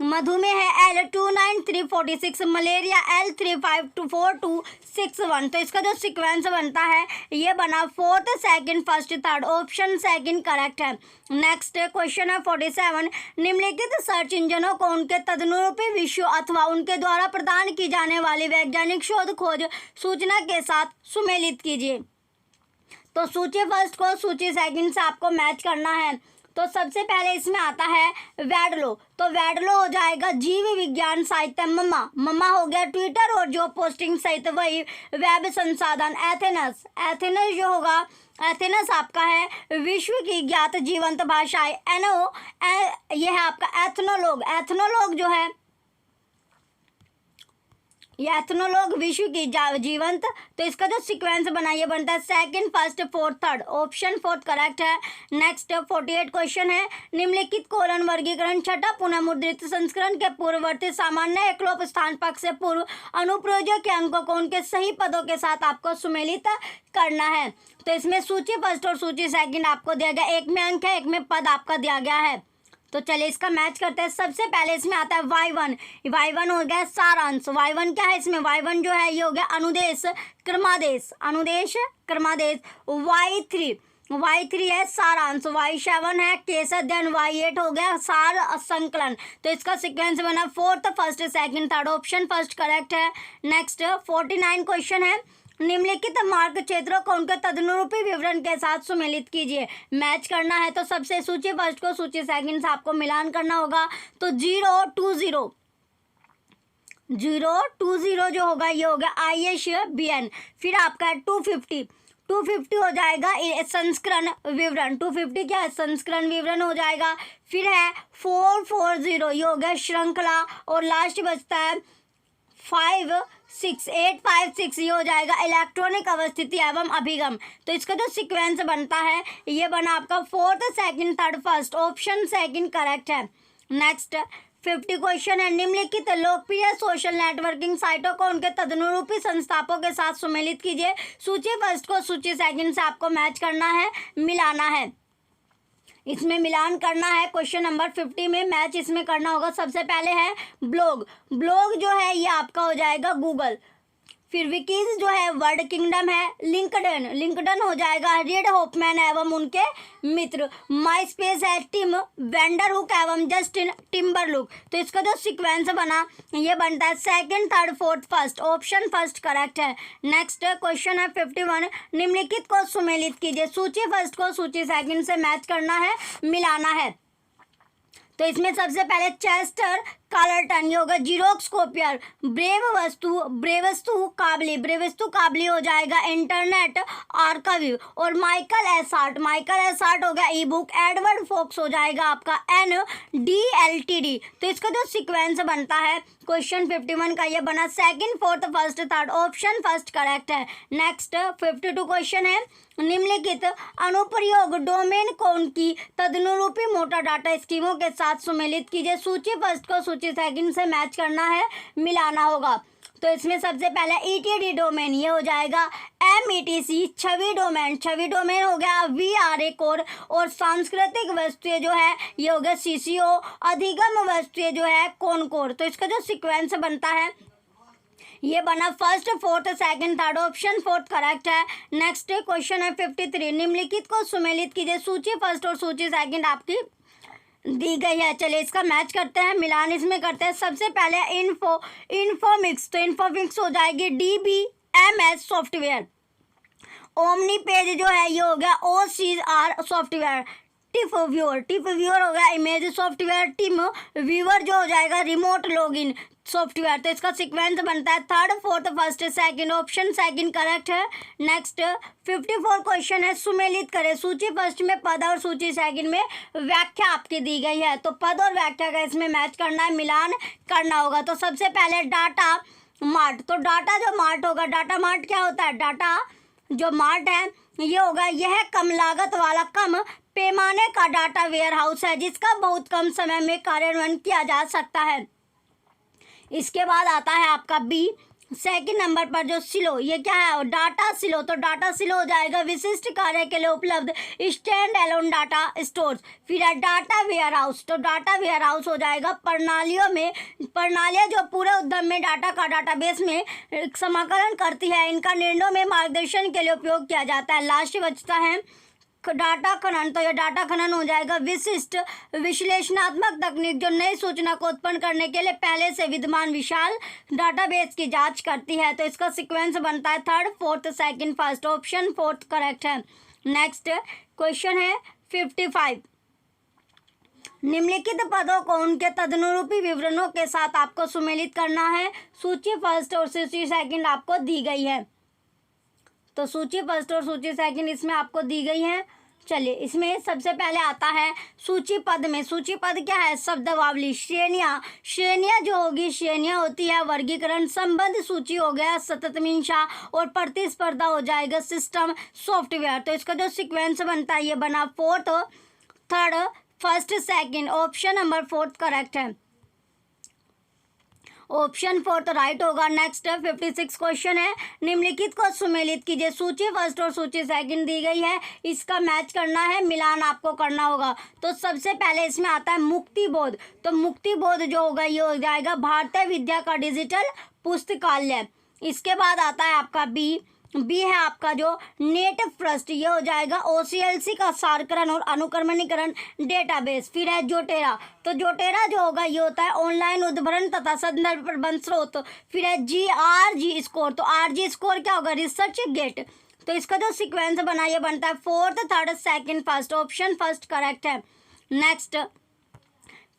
मधुमेह है L29346। Malaria L354261। तो इसका जो सीक्वेंस बनता है ये बना 4th, 2nd, 1st, 3rd, option 2 correct है। नेक्स्ट क्वेश्चन है 47, निम्नलिखित सर्च इंजनों को उनके तदनुरूपी विषयों अथवा उनके द्वारा प्रदान की जाने वाली वैज्ञानिक शोध खोज सूचना के साथ सुमेलित कीजिए। तो सूची फर्स्ट को सूची सेकंड से आपको मैच करना है। तो सबसे पहले इसमें आता है वेडलो, तो वेडलो हो जाएगा जीव विज्ञान साहित्य। मम्मा हो गया ट्विटर और जो पोस्टिंग सहित वही वेब संसाधन। एथेनस, एथेनस जो होगा, एथेनस आपका है विश्व की ज्ञात जीवंत भाषाएं। ये है आपका एथनोलॉग, एथनोलॉग जो है ये एथनोलॉग विश्व की जीवंत। तो इसका जो सीक्वेंस बना ये बनता है second, first, fourth, third. Option fourth correct है। नेक्स्ट 48 क्वेश्चन है, निम्नलिखित कोलन वर्गीकरण छठा पुनः मुद्रित संस्करण के पूर्ववर्ती सामान्य एकलोप स्थान पक्ष से पूर्व अनुप्रयोजक के अंकों को उनके सही पदों के साथ आपको सुमेलित करना है। तो इसमें सूची फर्स्ट और सूची सेकंड आपको दिया गया, एक में अंक है, एक में पद आपका दिया गया है। तो चलिए इसका मैच करते हैं। सबसे पहले इसमें आता है y1, y1 हो गया सारांश। y1 क्या है इसमें, y1 जो है ये हो गया अनुदेश क्रमादेश, अनुदेश क्रमादेश। y3 है सारांश, y7 है केस अध्ययन, y8 हो गया सार संकलन। तो इसका सीक्वेंस बना fourth, first, second, third. Option first correct है। नेक्स्ट 49 क्वेश्चन है, निम्नलिखित मार्ग क्षेत्रों को उनके तदनुरूपी विवरण के साथ सुमेलित कीजिए। मैच करना है तो सबसे सूची फर्स्ट को सूची सेकंड से आपको मिलान करना होगा। तो 0 2 0 जो होगा ये होगा ISBN। फिर आपका है 250 हो जाएगा संस्करण विवरण। 250 क्या है, संस्करण विवरण हो जाएगा। फिर है 440 ये हो गया श्रृंखला। और लास्ट बचता है 856 ये हो जाएगा इलेक्ट्रॉनिक अवस्थिति एवं अभिगम। तो इसका जो सीक्वेंस बनता है ये बना आपका fourth, second, third, first. Option second correct है। नेक्स्ट 50 क्वेश्चन है, निम्नलिखित लोकप्रिय सोशल नेटवर्किंग साइटों को उनके तदनुरूपी संस्थापकों के साथ सुमेलित कीजिए। सूची फर्स्ट को सूची सेकंड से आपको मैच करना है, मिलाना है। इसमें मिलान करना है। क्वेश्चन नंबर 50 में मैच इसमें करना होगा। सबसे पहले है ब्लॉग, ब्लॉग जो है ये आपका हो जाएगा गूगल। फिर विकीज जो है वर्ड किंगडम है। लिंक्डइन हो जाएगा रीड होफमैन एवं उनके मित्र। माई स्पेस है टिम वेंडरहुक एवं जस्टिन टिम्बरलुक। तो इसका जो सीक्वेंस बना ये बनता है second, third, fourth, first. Option first correct है। नेक्स्ट क्वेश्चन है 51, निम्नलिखित को सुमेलित कीजिए। सूची फर्स्ट को सूची सेकंड से मैच करना है, मिलाना है। तो इसमें सबसे पहले चेस्टर कार्लटन ये होगा जीरोक्स कॉपियर। ब्रेवस्तु काबली हो जाएगा इंटरनेट आर्काइव। और माइकल एस आर्ट हो गया ई बुक। एडवर्ड फोक्स हो जाएगा आपका NDLTD। तो इसका जो सीक्वेंस बनता है क्वेश्चन 51 का ये बना second, fourth, first, third. Option first correct है। नेक्स्ट 52 क्वेश्चन है, निम्नलिखित अनुप्रयोग डोमेन को उनकी तदनुरूपी मोटा डाटा स्कीमों के साथ सुमेलित कीजिए। सूची फर्स्ट को सूची सेकंड से मैच करना है, मिलाना होगा। तो इसमें सबसे पहले ETD डोमेन ये हो जाएगा METC। छवि डोमेन हो गया VRA कोर। और सांस्कृतिक वस्तुएं जो है ये हो गया CCO। अधिगम वस्तुएं जो है कॉनकोर। तो इसका जो सीक्वेंस बनता है ये बना first, fourth, second, third. Option fourth correct है। नेक्स्ट क्वेश्चन है 53, निम्नलिखित को सुमेलित कीजिए। सूची फर्स्ट और सूची सेकंड आपकी दी गई है। चलिए इसका मैच करते हैं, मिलान इसमें करते हैं। सबसे पहले इन्फोमिक्स, तो इन्फोमिक्स हो जाएगी DBMS सॉफ्टवेयर। ओमनी पेज जो है ये हो गया OCR सॉफ्टवेयर। टिप व्यूअर हो गया इमेज सॉफ्टवेयर। टिम व्यूअर जो हो जाएगा रिमोट लॉगिन सॉफ्टवेयर। तो इसका सीक्वेंस बनता है third, fourth, first, second. Option second correct है। नेक्स्ट 54 क्वेश्चन है, सुमेलित करें। सूची फर्स्ट में पद और सूची सेकंड में व्याख्या आपकी दी गई है। तो पद और व्याख्या का इसमें मैच करना है, मिलान करना होगा। तो सबसे पहले डाटा मार्ट, तो डाटा जो मार्ट होगा, डाटा मार्ट क्या होता है, डाटा जो मार्ट है ये होगा, यह कम लागत वाला कम पैमाने का डाटा वेयर हाउस है जिसका बहुत कम समय में कार्यान्वयन किया जा सकता है। इसके बाद आता है आपका B सेकंड नंबर पर जो सिलो, ये क्या है, डाटा सिलो। तो डाटा सिलो हो जाएगा विशिष्ट कार्य के लिए उपलब्ध स्टैंड एलोन डाटा स्टोर्स। फिर है डाटा वेयर हाउस, तो डाटा वेयर हाउस हो जाएगा प्रणालियाँ जो पूरे उद्यम में डाटा का डाटाबेस में समाकलन करती है, इनका निर्णयों में मार्गदर्शन के लिए उपयोग किया जाता है। लास्ट बचता है डाटा खनन, तो यह डाटा खनन हो जाएगा विशिष्ट विश्लेषणात्मक तकनीक जो नई सूचना को उत्पन्न करने के लिए पहले से विद्यमान विशाल डाटाबेस की जांच करती है। तो इसका सीक्वेंस बनता है third, fourth, second, first. Option fourth correct है। नेक्स्ट क्वेश्चन है 55। निम्नलिखित पदों को उनके तदनुरूपी विवरणों के साथ आपको सुमेलित करना है। सूची फर्स्ट और सूची सेकंड आपको दी गई है। तो सूची फर्स्ट और सूची सेकंड इसमें आपको दी गई है। चलिए, इसमें सबसे पहले आता है सूची पद में। सूची पद क्या है? शब्दावली। श्रेणियाँ, श्रेणियाँ जो होगी, श्रेणियाँ होती है वर्गीकरण। संबंध सूची हो गया सतत मीमांसा, और प्रतिस्पर्धा हो जाएगा सिस्टम सॉफ्टवेयर। तो इसका जो सीक्वेंस बनता है ये बना fourth, third, first, second. Option number fourth correct है। ऑप्शन फोर्थ राइट होगा। नेक्स्ट 56 क्वेश्चन है। निम्नलिखित को सुमेलित कीजिए। सूची फर्स्ट और सूची सेकंड दी गई है, इसका मैच करना है, मिलान आपको करना होगा। तो सबसे पहले इसमें आता है मुक्ति बोध। तो मुक्ति बोध जो होगा ये हो जाएगा भारतीय विद्या का डिजिटल पुस्तकालय। इसके बाद आता है आपका बी है आपका जो नेट फर्स्ट, ये हो जाएगा OCLC का सारकरण और अनुक्रमणीकरण डेटाबेस। फिर है जोटेरा। तो जोटेरा जो होगा ये होता है ऑनलाइन उद्धरण तथा संदर्भ प्रबंध स्रोत। फिर है RG स्कोर। तो RG स्कोर क्या होगा? Research gate. तो इसका जो सीक्वेंस बना ये बनता है fourth, third, second, first. Option first correct है। नेक्स्ट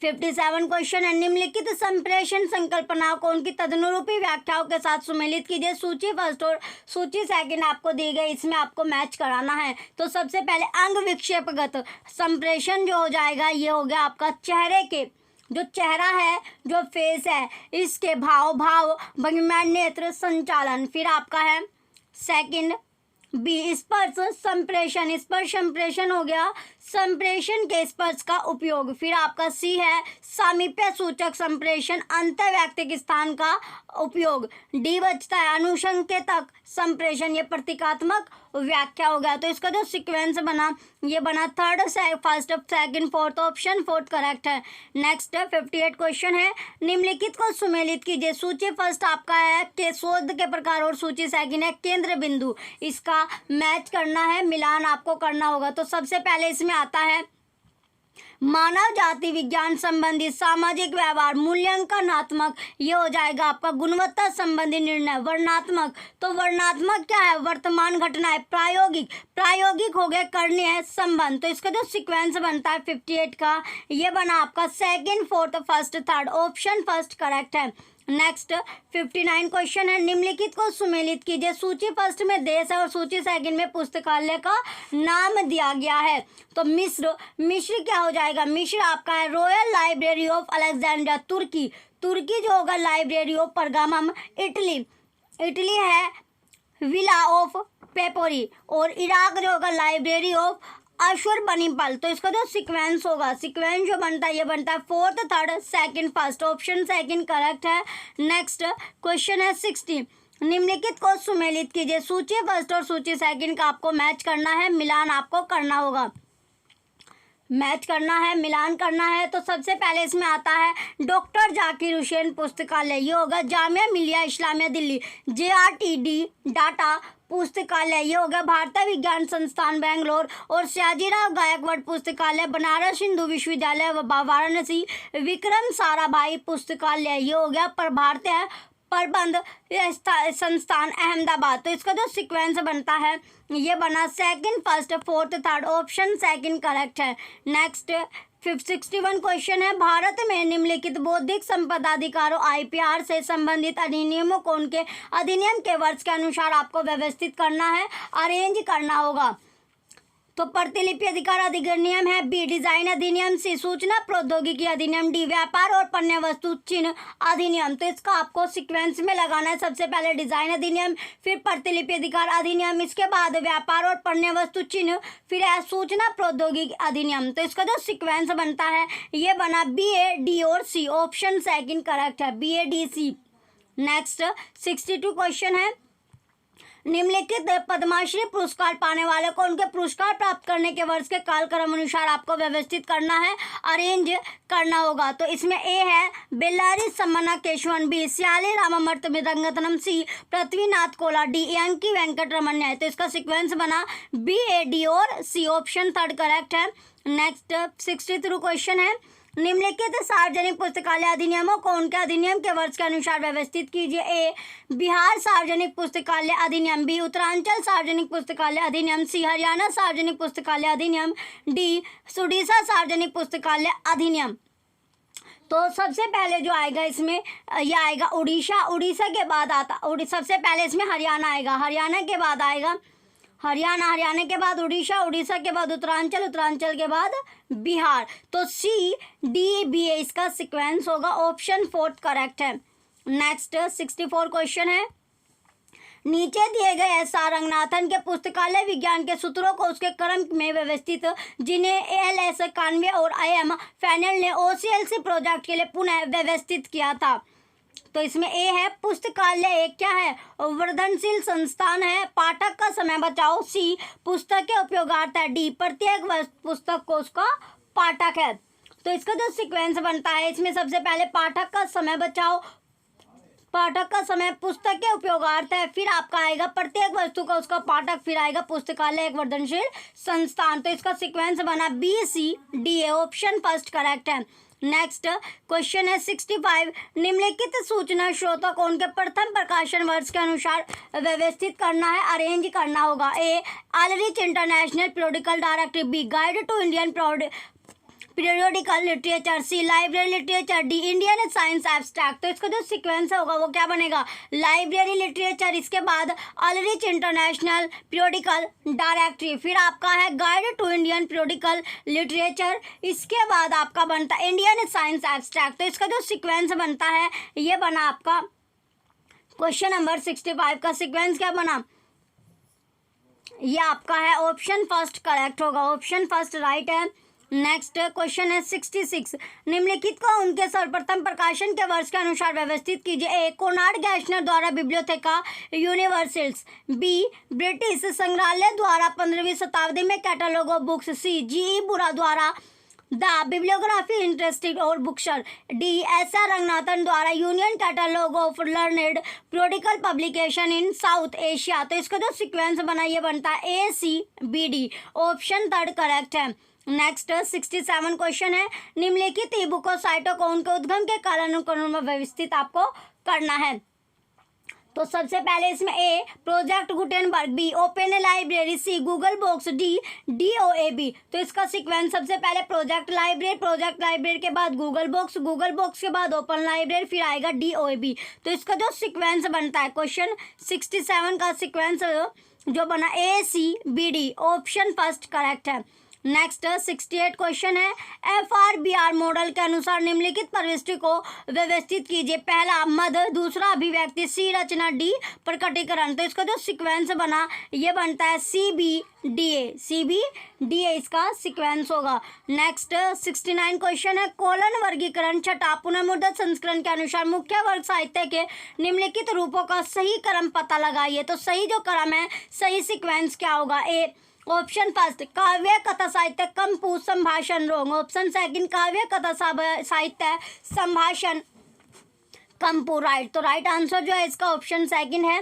57 क्वेश्चन है। निम्नलिखित संप्रेषण संकल्पनाओं को उनकी तदनुरूपी व्याख्याओं के साथ सुमेलित कीजिए। सूची फर्स्ट और सूची सेकंड आपको दी गई, इसमें आपको मैच कराना है। तो सबसे पहले अंग विक्षेपगत संप्रेषण जो हो जाएगा ये हो गया आपका चेहरे के, जो चेहरा है, जो फेस है, इसके भाव भंगिमा, नेत्र संचालन। फिर आपका है सेकंड बी स्पर्श संप्रेषण। स्पर्श संप्रेषण हो गया संप्रेषण के स्पर्श का उपयोग। फिर आपका सी है सामीप्य सूचक संप्रेषण, अंतर्वैयक्तिक स्थान का उपयोग। डी बचता है अनुसंकेतक संप्रेषण, ये प्रतीकात्मक व्याख्या हो गया। तो इसका जो सीक्वेंस बना ये बना third, first, second, fourth. Option fourth correct है। नेक्स्ट 58 क्वेश्चन है। निम्नलिखित को सुमेलित कीजिए। सूची फर्स्ट आपका है के शोध के प्रकार और सूची सेकंड है केंद्र बिंदु। इसका मैच करना है, मिलान आपको करना होगा। तो सबसे पहले इसमें आता है मानव जाति विज्ञान संबंधी सामाजिक व्यवहार मूल्यांकनात्मक, ये हो जाएगा आपका गुणवत्ता संबंधी निर्णय। वर्णात्मक, तो वर्णात्मक क्या है? वर्तमान घटनाएं। प्रायोगिक हो गए करनीय संबंध। तो इसका जो सीक्वेंस बनता है 58 का ये बना आपका second, fourth, first, third. Option first correct है। नेक्स्ट 59 क्वेश्चन है। निम्नलिखित को सुमेलित कीजिए। सूची फर्स्ट में देश है और सूची सेकंड में पुस्तकालय का नाम दिया गया है। तो मिस्र क्या हो जाएगा? मिस्र आपका है रॉयल लाइब्रेरी ऑफ अलेक्जेंड्रिया, तुर्की जो होगा लाइब्रेरी ऑफ परगामम। इटली है विला ऑफ पेपोरी, और इराक जो होगा लाइब्रेरी ऑफ अशुरबनीपल। तो इसका जो सीक्वेंस होगा, सीक्वेंस जो बनता है ये बनता है fourth, third, second, first. Option second correct है। नेक्स्ट क्वेश्चन है 60। निम्नलिखित को सुमेलित कीजिए। सूची फर्स्ट और सूची सेकंड का आपको मैच करना है, मिलान आपको करना होगा। मैच करना है, मिलान करना है। तो सबसे पहले इसमें आता है डॉक्टर जाकिर हुसैन पुस्तकालय, ये होगा जामिया मिलिया इस्लामिया दिल्ली। JRTD डाटा पुस्तकालय, ये होगा भारतीय विज्ञान संस्थान बेंगलोर। और सयाजीराव गायकवाड़ पुस्तकालय बनारस हिंदू विश्वविद्यालय वाराणसी। विक्रम साराभाई पुस्तकालय, ये हो गया पर भारतीय प्रबंध संस्थान अहमदाबाद। तो इसका जो सीक्वेंस बनता है ये बना second, first, fourth, third. Option second correct है। नेक्स्ट 61 क्वेश्चन है। भारत में निम्नलिखित बौद्धिक संपदा अधिकारों IPR से संबंधित अधिनियमों को उनके अधिनियम के वर्ष के अनुसार आपको व्यवस्थित करना है, अरेंज करना होगा। तो प्रतिलिपि अधिकार अधिनियम है, B डिजाइन अधिनियम, C सूचना प्रौद्योगिकी अधिनियम, D व्यापार और पण्य वस्तु चिन्ह अधिनियम। तो इसका आपको सीक्वेंस में लगाना है। सबसे पहले डिजाइन अधिनियम, फिर प्रतिलिपि अधिकार अधिनियम, इसके बाद व्यापार और पण्य वस्तु चिन्ह, फिर है सूचना प्रौद्योगिकी अधिनियम। तो इसका जो सीक्वेंस बनता है ये बना BA, D और C। ऑप्शन सेकंड करेक्ट है, BA, D, C। Next 62 question है। निम्नलिखित पद्मश्री पुरस्कार पाने वाले को उनके पुरस्कार प्राप्त करने के वर्ष के कालक्रम अनुसार आपको व्यवस्थित करना है, अरेंज करना होगा। तो इसमें ए है Bellary सम्मना Keshavan, B सियाली रामामर्त मृदंगतनम, C Prithvinath Cola, D अंकी वेंकट रमन्या है। तो इसका सीक्वेंस बना BA, D और C। ऑप्शन थर्ड करेक्ट है। नेक्स्ट 63 क्वेश्चन है। निम्नलिखित सार्वजनिक पुस्तकालय अधिनियमों को उनके अधिनियम के वर्ष के अनुसार व्यवस्थित कीजिए। ए बिहार सार्वजनिक पुस्तकालय अधिनियम, बी उत्तरांचल सार्वजनिक पुस्तकालय अधिनियम, सी हरियाणा सार्वजनिक पुस्तकालय अधिनियम, डी उड़ीसा सार्वजनिक पुस्तकालय अधिनियम। तो सबसे पहले जो आएगा इसमें यह आएगा उड़ीसा, उड़ीसा के बाद आता सबसे पहले इसमें हरियाणा आएगा, हरियाणा के बाद आएगा हरियाणा, हरियाणा के बाद उड़ीसा, उड़ीसा के बाद उत्तरांचल, उत्तरांचल के बाद बिहार। तो सी डी बी ए इसका सीक्वेंस होगा, ऑप्शन 4 करेक्ट है। नेक्स्ट 64 क्वेश्चन है, नीचे दिए गए एस आर रंगनाथन के पुस्तकालय विज्ञान के सूत्रों को उसके क्रम में व्यवस्थित, जिन्हें एल एस कानवे और आई एम फैनल ने OCLC प्रोजेक्ट के लिए पुनः व्यवस्थित किया था। तो इसमें ए है पुस्तकालय, एक क्या है वर्धनशील संस्थान है, पाठक का समय बचाओ, सी पुस्तक के उपयोगार्थ है, डी प्रत्येक पुस्तक को उसका पाठक है। तो इसका जो सीक्वेंस बनता है इसमें सबसे पहले पाठक का समय बचाओ, पाठक का समय पुस्तक के उपयोगार्थ है, फिर आपका आएगा प्रत्येक वस्तु का उसका पाठक, फिर आएगा पुस्तकालय एक वर्धनशील संस्थान। तो इसका सीक्वेंस बना BCDA, ऑप्शन फर्स्ट करेक्ट है। नेक्स्ट क्वेश्चन है 65, निम्नलिखित सूचना स्रोतों को उनके प्रथम प्रकाशन वर्ष के अनुसार व्यवस्थित करना है, अरेंज करना होगा। A Ulrich international periodical directory, B guide to Indian periodical literature, C library literature, D Indian science abstract. तो इसका जो सीक्वेंस होगा वो क्या बनेगा लाइब्रेरी लिटरेचर, इसके बाद ऑलरिच इंटरनेशनल पीरियोडिकल डायरेक्टरी, फिर आपका है guide to Indian periodical literature, इसके बाद आपका बनता है इंडियन साइंस एब्स्ट्रैक्ट। तो इसका जो सीक्वेंस बनता है ये बना आपका क्वेश्चन नंबर 65 का सीक्वेंस क्या बना, ये आपका है ऑप्शन फर्स्ट करेक्ट होगा, ऑप्शन फर्स्ट राइट है। नेक्स्ट क्वेश्चन है 66, निम्नलिखित को उनके सर्वप्रथम प्रकाशन के वर्ष के अनुसार व्यवस्थित कीजिए। ए कोनार्ड गैशनर द्वारा बिब्लियोथेका यूनिवर्सल्स, बी ब्रिटिश संग्रहालय द्वारा 15वीं शताब्दी में catalogue of books, C GE बुरा द्वारा द बिब्लियोग्राफी इंटरेस्टेड और बुकशर, डी SR रंगनाथन द्वारा union catalogue of learned periodical publication in south Asia. तो इसका जो सीक्वेंस बना ये बनता है ACBD, ऑप्शन थर्ड करेक्ट है। नेक्स्ट 67 क्वेश्चन है, निम्नलिखित ई बुकों साइटों को उनके उद्गम के कालानुक्रम में व्यवस्थित आपको करना है। तो सबसे पहले इसमें A project Gutenberg, B open library, C Google books, D DOAB। तो इसका सीक्वेंस सबसे पहले प्रोजेक्ट लाइब्रेरी के बाद गूगल बुक्स के बाद ओपन लाइब्रेरी, फिर आएगा DOAB। तो इसका जो सीक्वेंस बनता है क्वेश्चन 67 का सीक्वेंस जो बना ACBD, ऑप्शन फर्स्ट करेक्ट है। नेक्स्ट 68 क्वेश्चन है, FRBR मॉडल के अनुसार निम्नलिखित प्रविष्टि को व्यवस्थित कीजिए। पहला मद, दूसरा अभिव्यक्ति, सी रचना, डी प्रकटीकरण। तो इसका जो सीक्वेंस बना ये बनता है CBDA इसका सीक्वेंस होगा। नेक्स्ट 69 क्वेश्चन है, कोलन वर्गीकरण छठा पुनर्मुद्रित संस्करण के अनुसार मुख्य वर्ग साहित्य के निम्नलिखित रूपों का सही क्रम पता लगाइए। तो सही जो क्रम है, सही सीक्वेंस क्या होगा, ए ऑप्शन फर्स्ट काव्य कथा साहित्य कंपू संभाषण, रोंग, ऑप्शन सेकंड काव्य कथा साहित्य संभाषण कंपू, राइट। तो राइट आंसर जो है इसका ऑप्शन सेकंड है।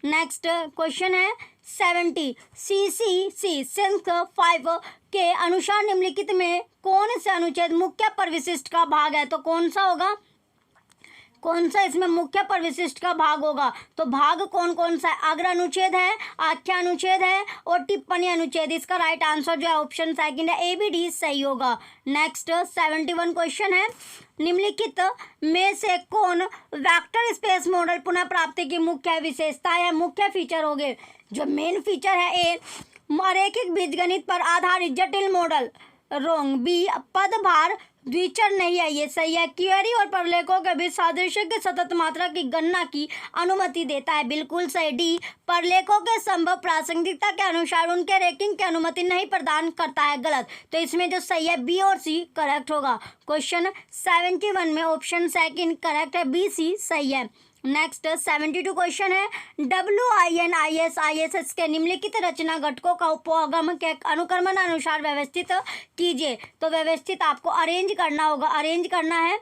नेक्स्ट क्वेश्चन है 70, CCC सिंक 5 के अनुसार निम्नलिखित में कौन से अनुच्छेद मुख्य परिविशिष्ट का भाग है। तो कौन सा होगा, कौन सा इसमें मुख्य परिविशिष्ट का भाग होगा। तो भाग कौन कौन सा है, अग्र अनुच्छेद है, आख्या अनुच्छेद है और टिप्पणी अनुच्छेद। इसका राइट आंसर जो है ऑप्शन सेकंड है, ABD सही होगा। नेक्स्ट 71 क्वेश्चन है, निम्नलिखित में से कौन वेक्टर स्पेस मॉडल पुनः प्राप्ति की मुख्य विशेषता है, मुख्य फीचर हो गए। जो मेन फीचर है ए रैखिक बीजगणित पर आधारित जटिल मॉडल, रोंग, बी पदभार द्विचर नहीं है, ये सही है। क्वेरी और प्रलेखों के बीच सादृश्य की सतत मात्रा की गणना की अनुमति देता है, बिल्कुल सही। डी प्रलेखों के संभव प्रासंगिकता के अनुसार उनके रैंकिंग की अनुमति नहीं प्रदान करता है, गलत। तो इसमें जो सही है बी और सी करेक्ट होगा। क्वेश्चन 71 में ऑप्शन सेकंड करेक्ट है, BC सही है। नेक्स्ट 72 क्वेश्चन है, WINIS के निम्नलिखित रचना घटकों का उपगम के अनुक्रमण अनुसार व्यवस्थित कीजिए। तो व्यवस्थित आपको अरेंज करना होगा, अरेंज करना है।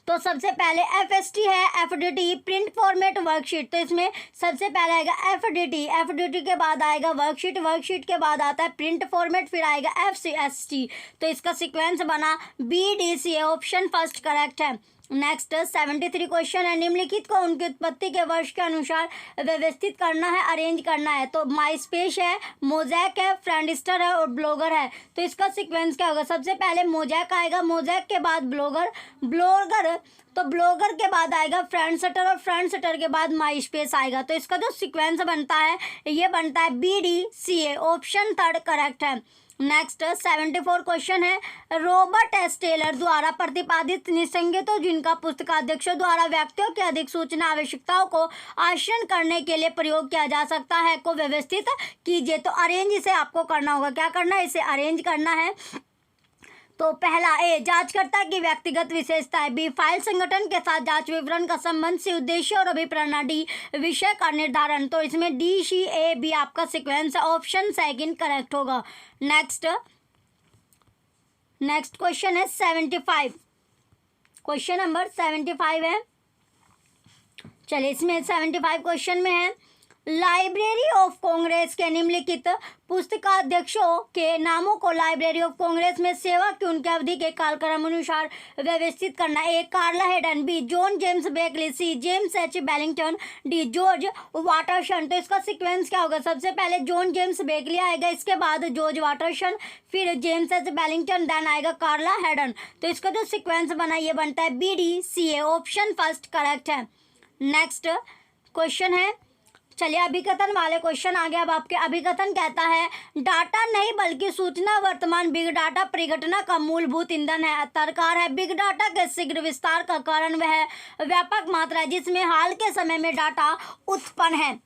तो सबसे पहले FST है, FDT प्रिंट फॉर्मेट वर्कशीट। तो इसमें सबसे पहले आएगा FDT के बाद आएगा वर्कशीट के बाद आता है प्रिंट फॉर्मेट, फिर आएगा FCST। तो इसका सीक्वेंस बना BDCA, ऑप्शन फर्स्ट करेक्ट है। नेक्स्ट 73 क्वेश्चन है, निम्नलिखित को उनकी उत्पत्ति के वर्ष के अनुसार व्यवस्थित करना है, अरेंज करना है। तो माइस्पेस है, मोज़ैक है, फ्रेंडस्टर है और ब्लॉगर है। तो इसका सीक्वेंस क्या होगा, सबसे पहले मोज़ैक आएगा, मोज़ैक के बाद ब्लॉगर, तो ब्लॉगर के बाद आएगा फ्रेंडस्टर और फ्रेंडस्टर के बाद माइस्पेस आएगा। तो इसका जो सीक्वेंस बनता है ये बनता है BDCA, ऑप्शन थर्ड करेक्ट है। नेक्स्ट 74 क्वेश्चन है, रॉबर्ट एस टेलर द्वारा प्रतिपादित निसंगतों जिनका पुस्तकाध्यक्षों द्वारा व्यक्तियों की अधिक सूचना आवश्यकताओं को आश्रय करने के लिए प्रयोग किया जा सकता है को व्यवस्थित कीजिए। तो अरेंज इसे आपको करना होगा, क्या करना है, इसे अरेंज करना है। तो पहला ए, जांचकर्ता की व्यक्तिगत विशेषताएं, बी, फाइल संगठन के साथ जांच विवरण का संबंध, सी, उद्देश्य और अभिप्रेरणा, डी, विषय का निर्धारण। तो इसमें DCA B आपका सीक्वेंस है, ऑप्शन सेकंड करेक्ट होगा। नेक्स्ट क्वेश्चन है 75, क्वेश्चन नंबर 75 है। चलिए इसमें 75 क्वेश्चन में है, लाइब्रेरी ऑफ कांग्रेस के निम्नलिखित पुस्तकाध्यक्षों के नामों को लाइब्रेरी ऑफ कांग्रेस में सेवा की उनकी अवधि के कालक्रम अनुसार व्यवस्थित करना। A, Carla Hayden, B, John James Beckley, C, James H Billington, D, George Watterson. तो इसका सीक्वेंस क्या होगा, सबसे पहले जॉन जेम्स बेकली आएगा, इसके बाद जॉर्ज वाटरसन, फिर जेम्स H बेलिंगटन, देन आएगा कार्ला हेडन। तो इसका जो सीक्वेंस बना ये बनता है BDCA, ऑप्शन फर्स्ट करेक्ट है। नेक्स्ट क्वेश्चन है, चलिए अभिकथन वाले क्वेश्चन आ गया। अब आपके अभिकथन कहता है, डाटा नहीं बल्कि सूचना वर्तमान बिग डाटा परिघटना का मूलभूत ईंधन है। तरकार है, बिग डाटा के शीघ्र विस्तार का कारण वह व्यापक मात्रा है जिसमें हाल के समय में डाटा उत्पन्न है।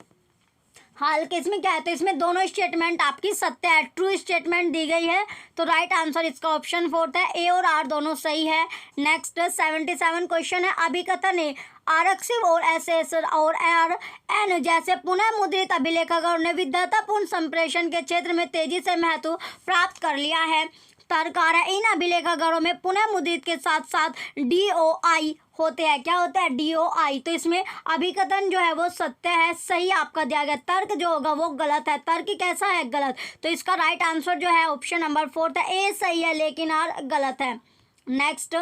हाल के इसमें क्या है, तो इसमें दोनों स्टेटमेंट आपकी सत्य है, ट्रू स्टेटमेंट दी गई है। तो राइट आंसर इसका ऑप्शन फोर्थ है, ए और आर दोनों सही है। नेक्स्ट 77 क्वेश्चन है, अभिकथन है, आरक्षित और SS और RN जैसे पुनः मुद्रित अभिलेखागारों ने विद्वतापूर्ण संप्रेषण के क्षेत्र में तेजी से महत्व प्राप्त कर लिया है। तरकार है, इन अभिलेखागारों में पुनः मुद्रित के साथ साथ DOI होते हैं। क्या होता है, DOI। तो इसमें अभिकथन जो है वो सत्य है, सही आपका दिया गया। तर्क जो होगा वो गलत है। तर्क कैसा है, गलत। तो इसका राइट आंसर जो है ऑप्शन नंबर फोर्थ है, ए सही है लेकिन आर गलत है। नेक्स्ट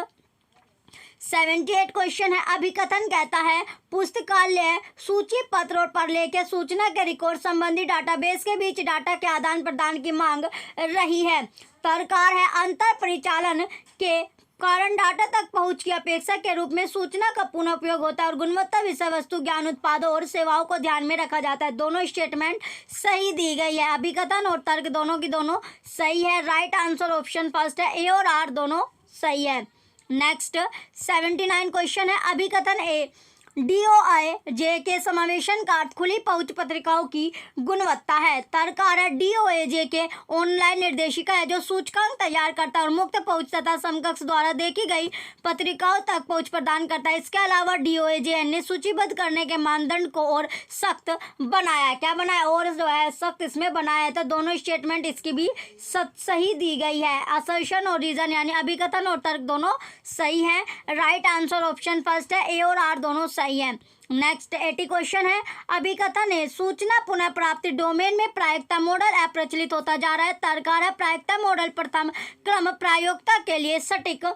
78 क्वेश्चन है, अभिकथन कहता है, पुस्तकालय सूची पत्र और प्रलेखीय सूचना के रिकॉर्ड संबंधी डाटाबेस के बीच डाटा के आदान प्रदान की मांग रही है। तरकार है, अंतर परिचालन के कारण डाटा तक पहुंच की अपेक्षा के रूप में सूचना का पुनः उपयोग होता है और गुणवत्ता विषय वस्तु ज्ञान उत्पादों और सेवाओं को ध्यान में रखा जाता है। दोनों स्टेटमेंट सही दी गई है, अभिकथन और तर्क दोनों की दोनों सही है। राइट आंसर ऑप्शन फर्स्ट है, ए और आर दोनों सही है। नेक्स्ट 79 क्वेश्चन है, अभिकथन ए, DOIJ के समावेशन का अर्थ खुली पहुंच पत्रिकाओं की गुणवत्ता है। तरकार है, DOIJ के ऑनलाइन निर्देशिका है जो सूचकांक तैयार करता है और मुक्त पहुंच तथा समकक्ष द्वारा देखी गई पत्रिकाओं तक पहुंच प्रदान करता है। इसके अलावा DOIJ ने सूचीबद्ध करने के मानदंड को और सख्त बनाया है। क्या बनाया, और जो है सख्त इसमें बनाया है। तो दोनों स्टेटमेंट इसकी भी सही दी गई है। असर्शन और रीजन यानी अभिकथन और तर्क दोनों सही है। राइट आंसर ऑप्शन फर्स्ट है, ए और आर दोनों सही है। नेक्स्ट 80 क्वेश्चन है, अभिकथन है, सूचना पुनः प्राप्ति डोमेन में प्रायिकता मॉडल अप्रचलित होता जा रहा है। तरकार है, प्रायिकता मॉडल प्रथम क्रम प्रायोगिकता के लिए सटीक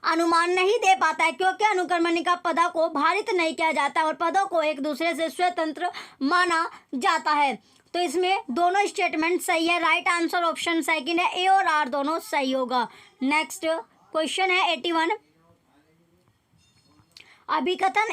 अनुमान नहीं दे पाता है क्योंकि अनुक्रमणिका पदों को भारित नहीं किया जाता और पदों को एक दूसरे से स्वतंत्र माना जाता है। तो इसमें दोनों स्टेटमेंट सही है। राइट आंसर ऑप्शन सेकंड है, ए और आर दोनों सही होगा। नेक्स्ट क्वेश्चन है 81, अभिकथन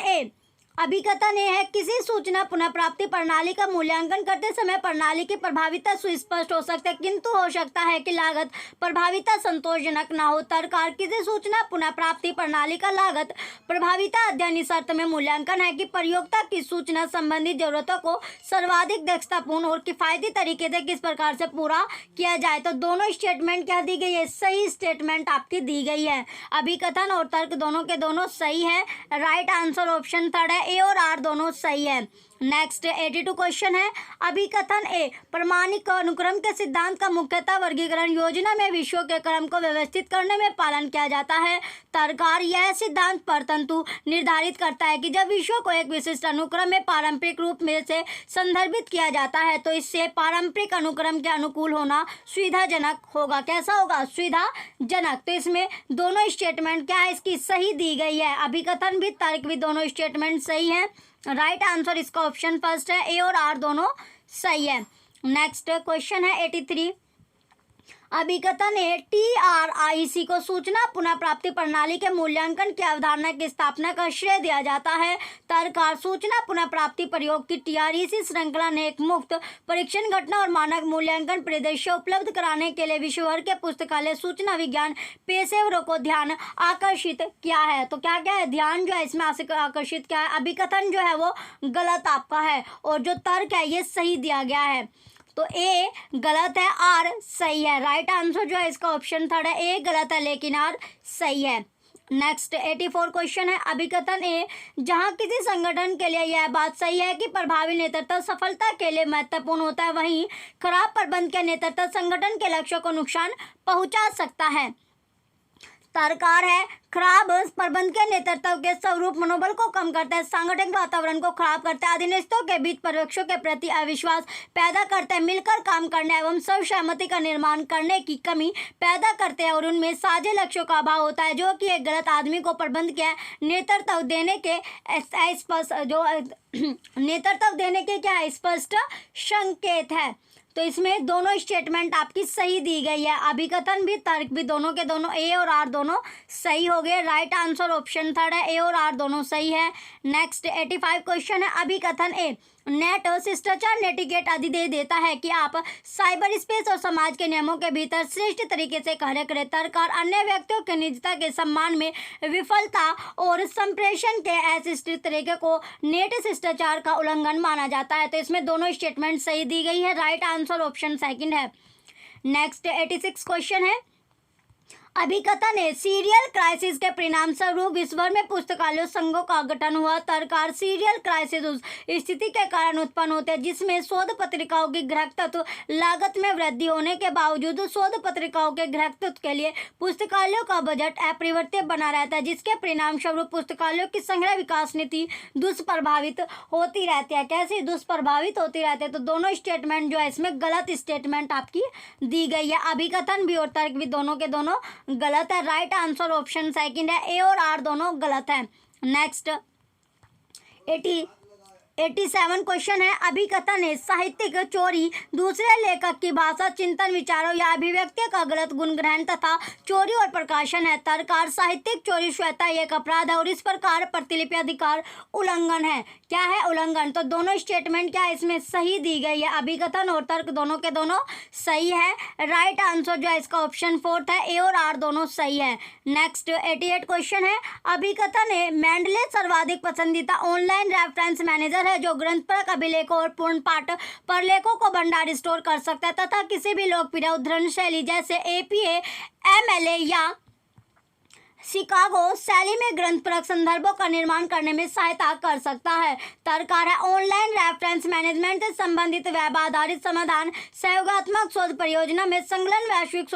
ये है, किसी सूचना पुनः प्राप्ति प्रणाली का मूल्यांकन करते समय प्रणाली की प्रभाविता सुस्पष्ट हो सकती है किंतु हो सकता है कि लागत प्रभाविता संतोषजनक ना हो। तरकार, किसी सूचना पुनः प्राप्ति प्रणाली का लागत प्रभाविता अध्ययन इस अर्थ में मूल्यांकन है कि प्रयोक्ता की सूचना संबंधी जरूरतों को सर्वाधिक दक्षतापूर्ण और किफायती तरीके से किस प्रकार से पूरा किया जाए। तो दोनों स्टेटमेंट क्या दी गई है, सही स्टेटमेंट आपकी दी गई है। अभिकथन और तर्क दोनों के दोनों सही है। राइट आंसर ऑप्शन थर्ड है, ए और आर दोनों सही है। नेक्स्ट 82 क्वेश्चन है, अभिकथन ए प्रमाणिक अनुक्रम के सिद्धांत का मुख्यतः वर्गीकरण योजना में विषयों के क्रम को व्यवस्थित करने में पालन किया जाता है। तर्ककार यह सिद्धांत परंतु निर्धारित करता है कि जब विषयों को एक विशिष्ट अनुक्रम में पारंपरिक रूप में से संदर्भित किया जाता है तो इससे पारंपरिक अनुक्रम के अनुकूल होना सुविधाजनक होगा। कैसा होगा? सुविधाजनक। तो इसमें दोनों स्टेटमेंट क्या है इसकी सही दी गई है, अभिकथन भी तर्क भी दोनों स्टेटमेंट सही है। राइट आंसर इसका ऑप्शन फर्स्ट है, ए और आर दोनों सही है। नेक्स्ट क्वेश्चन है 83, अभिकथन ए TRIC को सूचना पुनः प्राप्ति प्रणाली के मूल्यांकन की अवधारणा की स्थापना का श्रेय दिया जाता है। तर्ककार सूचना पुनः प्राप्ति प्रयोग की TRIC श्रृंखला ने एक मुक्त परीक्षण घटना और मानक मूल्यांकन परिदृश्य उपलब्ध कराने के लिए विश्व भर के पुस्तकालय सूचना विज्ञान पेशेवरों को ध्यान आकर्षित किया है। तो क्या क्या है? ध्यान जो है इसमें आकर्षित किया है। अभिकथन जो है वो गलत आपका है और जो तर्क है ये सही दिया गया है। तो ए गलत है, आर सही है। राइट आंसर जो है इसका ऑप्शन थर्ड है, ए गलत है लेकिन आर सही है। नेक्स्ट 84 क्वेश्चन है, अभिकथन ए जहां किसी संगठन के लिए यह बात सही है कि प्रभावी नेतृत्व सफलता के लिए महत्वपूर्ण होता है, वहीं खराब प्रबंध के नेतृत्व संगठन के लक्ष्यों को नुकसान पहुंचा सकता है। तर्ककार है खराब प्रबंध के नेतृत्व के स्वरूप मनोबल को कम करता है, सांगठनिक वातावरण को खराब करता है, अधीनस्थों के बीच पर्यवेक्षकों के प्रति अविश्वास पैदा करता है, मिलकर काम करने एवं सर्वसहमति का निर्माण करने की कमी पैदा करते हैं और उनमें साझे लक्ष्यों का अभाव होता है, जो कि एक गलत आदमी को प्रबंध के नेतृत्व देने के क्या स्पष्ट संकेत है। तो इसमें दोनों स्टेटमेंट आपकी सही दी गई है, अभिकथन भी तर्क भी दोनों के दोनों ए और आर दोनों सही हो गए। राइट आंसर ऑप्शन थर्ड है, ए और आर दोनों सही है। नेक्स्ट 85 क्वेश्चन है, अभिकथन ए नेट शिष्टाचार नेटिकेट आदि दे देता है कि आप साइबर स्पेस और समाज के नियमों के भीतर श्रेष्ठ तरीके से कार्य करें। तर्ककार अन्य व्यक्तियों के निजता के सम्मान में विफलता और संप्रेषण के अशिष्ट तरीके को नेट शिष्टाचार का उल्लंघन माना जाता है। तो इसमें दोनों स्टेटमेंट सही दी गई है, राइट आंसर ऑप्शन सेकंड है। नेक्स्ट 86 क्वेश्चन है, अभिकथन है सीरियल क्राइसिस के परिणाम स्वरूप विश्व भर में पुस्तकालय संघों का गठन हुआ। तर्ककार सीरियल क्राइसिस उस स्थिति के कारण उत्पन्न होते हैं जिसमें शोध पत्रिकाओं की ग्राहकत्व लागत में वृद्धि होने के बावजूद शोध पत्रिकाओं के ग्राहकत्व के लिए पुस्तकालयों का बजट अपरिवर्तित बना रहता है, जिसके परिणाम स्वरूप पुस्तकालयों की संग्रह विकास नीति दुष्प्रभावित होती रहती है। कैसे दुष्प्रभावित होती रहती है? तो दोनों स्टेटमेंट जो है इसमें गलत स्टेटमेंट आपकी दी गई है, अभिकथन भी और तर्क भी दोनों के दोनों गलत है। राइट आंसर ऑप्शन सेकंड है, ए और आर दोनों गलत है। नेक्स्ट 87 क्वेश्चन है, अभिकथन है साहित्यिक चोरी दूसरे लेखक की भाषा चिंतन विचारों या अभिव्यक्ति का गलत गुण ग्रहण तथा चोरी और प्रकाशन है। तर्ककार साहित्यिक चोरी स्वतः एक अपराध है और इस प्रकार प्रतिलिपि अधिकार उल्लंघन है। क्या है? उल्लंघन। तो दोनों स्टेटमेंट क्या है इसमें सही दी गई है, अभिकथन और तर्क दोनों के दोनों सही है। राइट आंसर जो है इसका ऑप्शन फोर्थ है, ए और आर दोनों सही है। नेक्स्ट 88 क्वेश्चन है, अभिकथन है मेंडले सर्वाधिक पसंदीदा ऑनलाइन रेफरेंस मैनेजर है जो ग्रंथपरक अभिलेखों और पूर्ण पाठ प्रलेखों को भंडार स्टोर कर सकता है तथा किसी भी लोकप्रिय उद्धरण शैली जैसे APA MLA या शिकागो शैली में ग्रंथपरक संदर्भों का निर्माण करने में सहायता कर सकता है। तर्ककार है ऑनलाइन रेफरेंस मैनेजमेंट से संबंधित वेब आधारित समाधान सहयोगात्मक शोध परियोजना में संलग्न वैश्विक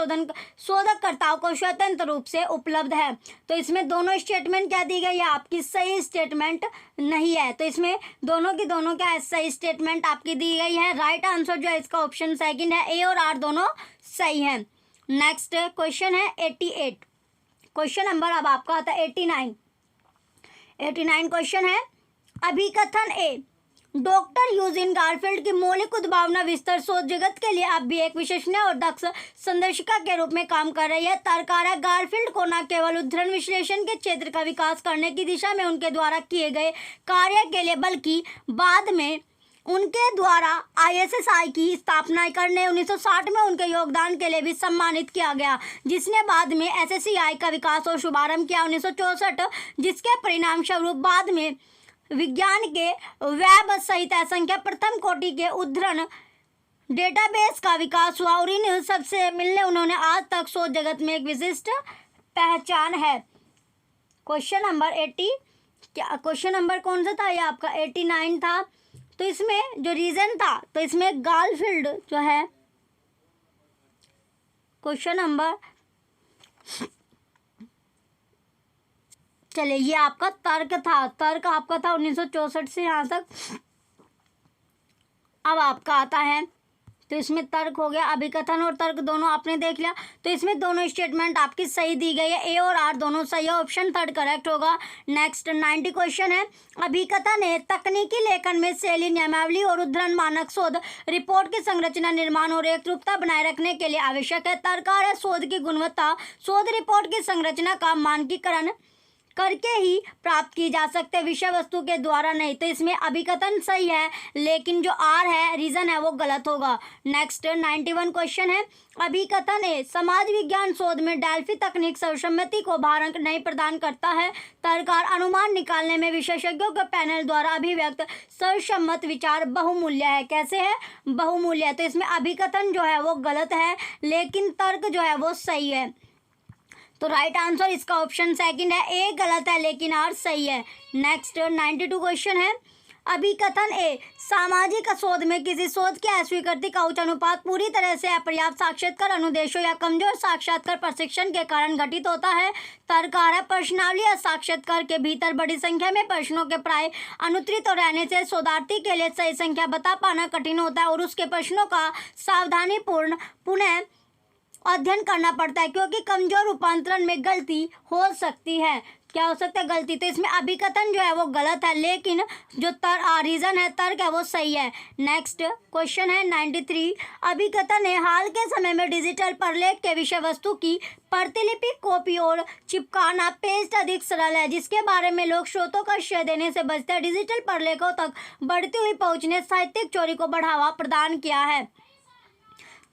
शोधकर्ताओं को स्वतंत्र रूप से उपलब्ध है। तो इसमें दोनों स्टेटमेंट क्या दी गई है? आपकी सही स्टेटमेंट नहीं है। तो इसमें दोनों की दोनों क्या सही स्टेटमेंट आपकी दी गई है। राइट आंसर जो है इसका ऑप्शन सेकंड है, ए और आर दोनों सही है। नेक्स्ट क्वेश्चन है 88 क्वेश्चन नंबर अब आपका आता है 89 क्वेश्चन है, अभिकथन ए डॉक्टर यूजिन गारफील्ड की मौलिक उद्भावना विस्तार शोध जगत के लिए अब भी एक विशेषज्ञ और दक्ष संदर्शिका के रूप में काम कर रही है। तर्ककार गारफील्ड को न केवल उद्धरण विश्लेषण के क्षेत्र का विकास करने की दिशा में उनके द्वारा किए गए कार्य के लिए बल्कि बाद में उनके द्वारा ISSI की स्थापना करने 1960 में उनके योगदान के लिए भी सम्मानित किया गया, जिसने बाद में SSCI का विकास और शुभारंभ किया 1964, जिसके परिणाम स्वरूप बाद में विज्ञान के वेब सहित असंख्य प्रथम कोटि के उद्धरण डेटाबेस का विकास हुआ और इन सबसे मिलने उन्होंने आज तक शोध जगत में एक विशिष्ट पहचान है। क्वेश्चन नंबर 80 क्या क्वेश्चन नंबर कौन सा था? ये आपका 89 था। तो इसमें जो रीजन था, तो इसमें गालफील्ड जो है, क्वेश्चन नंबर, चलिए ये आपका तर्क था, तर्क आपका था 1964 से यहाँ तक। अब आपका आता है, तो इसमें तर्क हो गया, अभिकथन और तर्क दोनों आपने देख लिया। तो इसमें दोनों स्टेटमेंट आपकी सही दी गई है, ए और आर दोनों सही है, ऑप्शन थर्ड करेक्ट होगा। नेक्स्ट 90 क्वेश्चन है, अभिकथन है तकनीकी लेखन में शैली, नियमावली और उद्धरण मानक शोध रिपोर्ट की संरचना, निर्माण और एकरूपता बनाए रखने के लिए आवश्यक है। तर्ककार है शोध की गुणवत्ता शोध रिपोर्ट की संरचना का मानकीकरण करके ही प्राप्त की जा सकते, विषय वस्तु के द्वारा नहीं। तो इसमें अभिकथन सही है, लेकिन जो आर है रीजन है वो गलत होगा। नेक्स्ट 91 क्वेश्चन है, अभिकथन ए समाज विज्ञान शोध में डेल्फी तकनीक सर्वसम्मति को भार अंक नहीं प्रदान करता है। तर्ककार अनुमान निकालने में विशेषज्ञों के पैनल द्वारा अभिव्यक्त सर्वसम्मत विचार बहुमूल्य है। कैसे है? बहुमूल्य है। तो इसमें अभिकथन जो है वो गलत है, लेकिन तर्क जो है वो सही है। तो राइट आंसर इसका ऑप्शन सेकंड है, ए गलत है लेकिन आर सही है। नेक्स्ट 92 क्वेश्चन है, अभिकथन ए सामाजिक शोध में किसी शोध की अस्वीकृति का उच्च अनुपात पूरी तरह से अपर्याप्त साक्षात्कार अनुदेशों या कमजोर साक्षात्कार प्रशिक्षण के कारण घटित होता है। तर्ककार है प्रश्नावली या साक्षात्कार के भीतर बड़ी संख्या में प्रश्नों के प्राय अनुत्तरित रहने से शोधार्थी के लिए सही संख्या बता पाना कठिन होता है और उसके प्रश्नों का सावधानीपूर्ण पुनः अध्ययन करना पड़ता है, क्योंकि कमजोर रूपांतरण में गलती हो सकती है। क्या हो सकता है? गलती। तो इसमें अभिकथन जो है वो गलत है, लेकिन जो रीजन है तर्क है वो सही है। नेक्स्ट क्वेश्चन है 93, अभिकथन है हाल के समय में डिजिटल प्रलेख के विषय वस्तु की प्रतिलिपि, कॉपी और चिपकाना पेस्ट अधिक सरल है, जिसके बारे में लोग स्रोतों का श्रेय देने से बचते हैं। डिजिटल प्रलेखों तक बढ़ती हुई पहुंच ने साहित्यिक चोरी को बढ़ावा प्रदान किया है।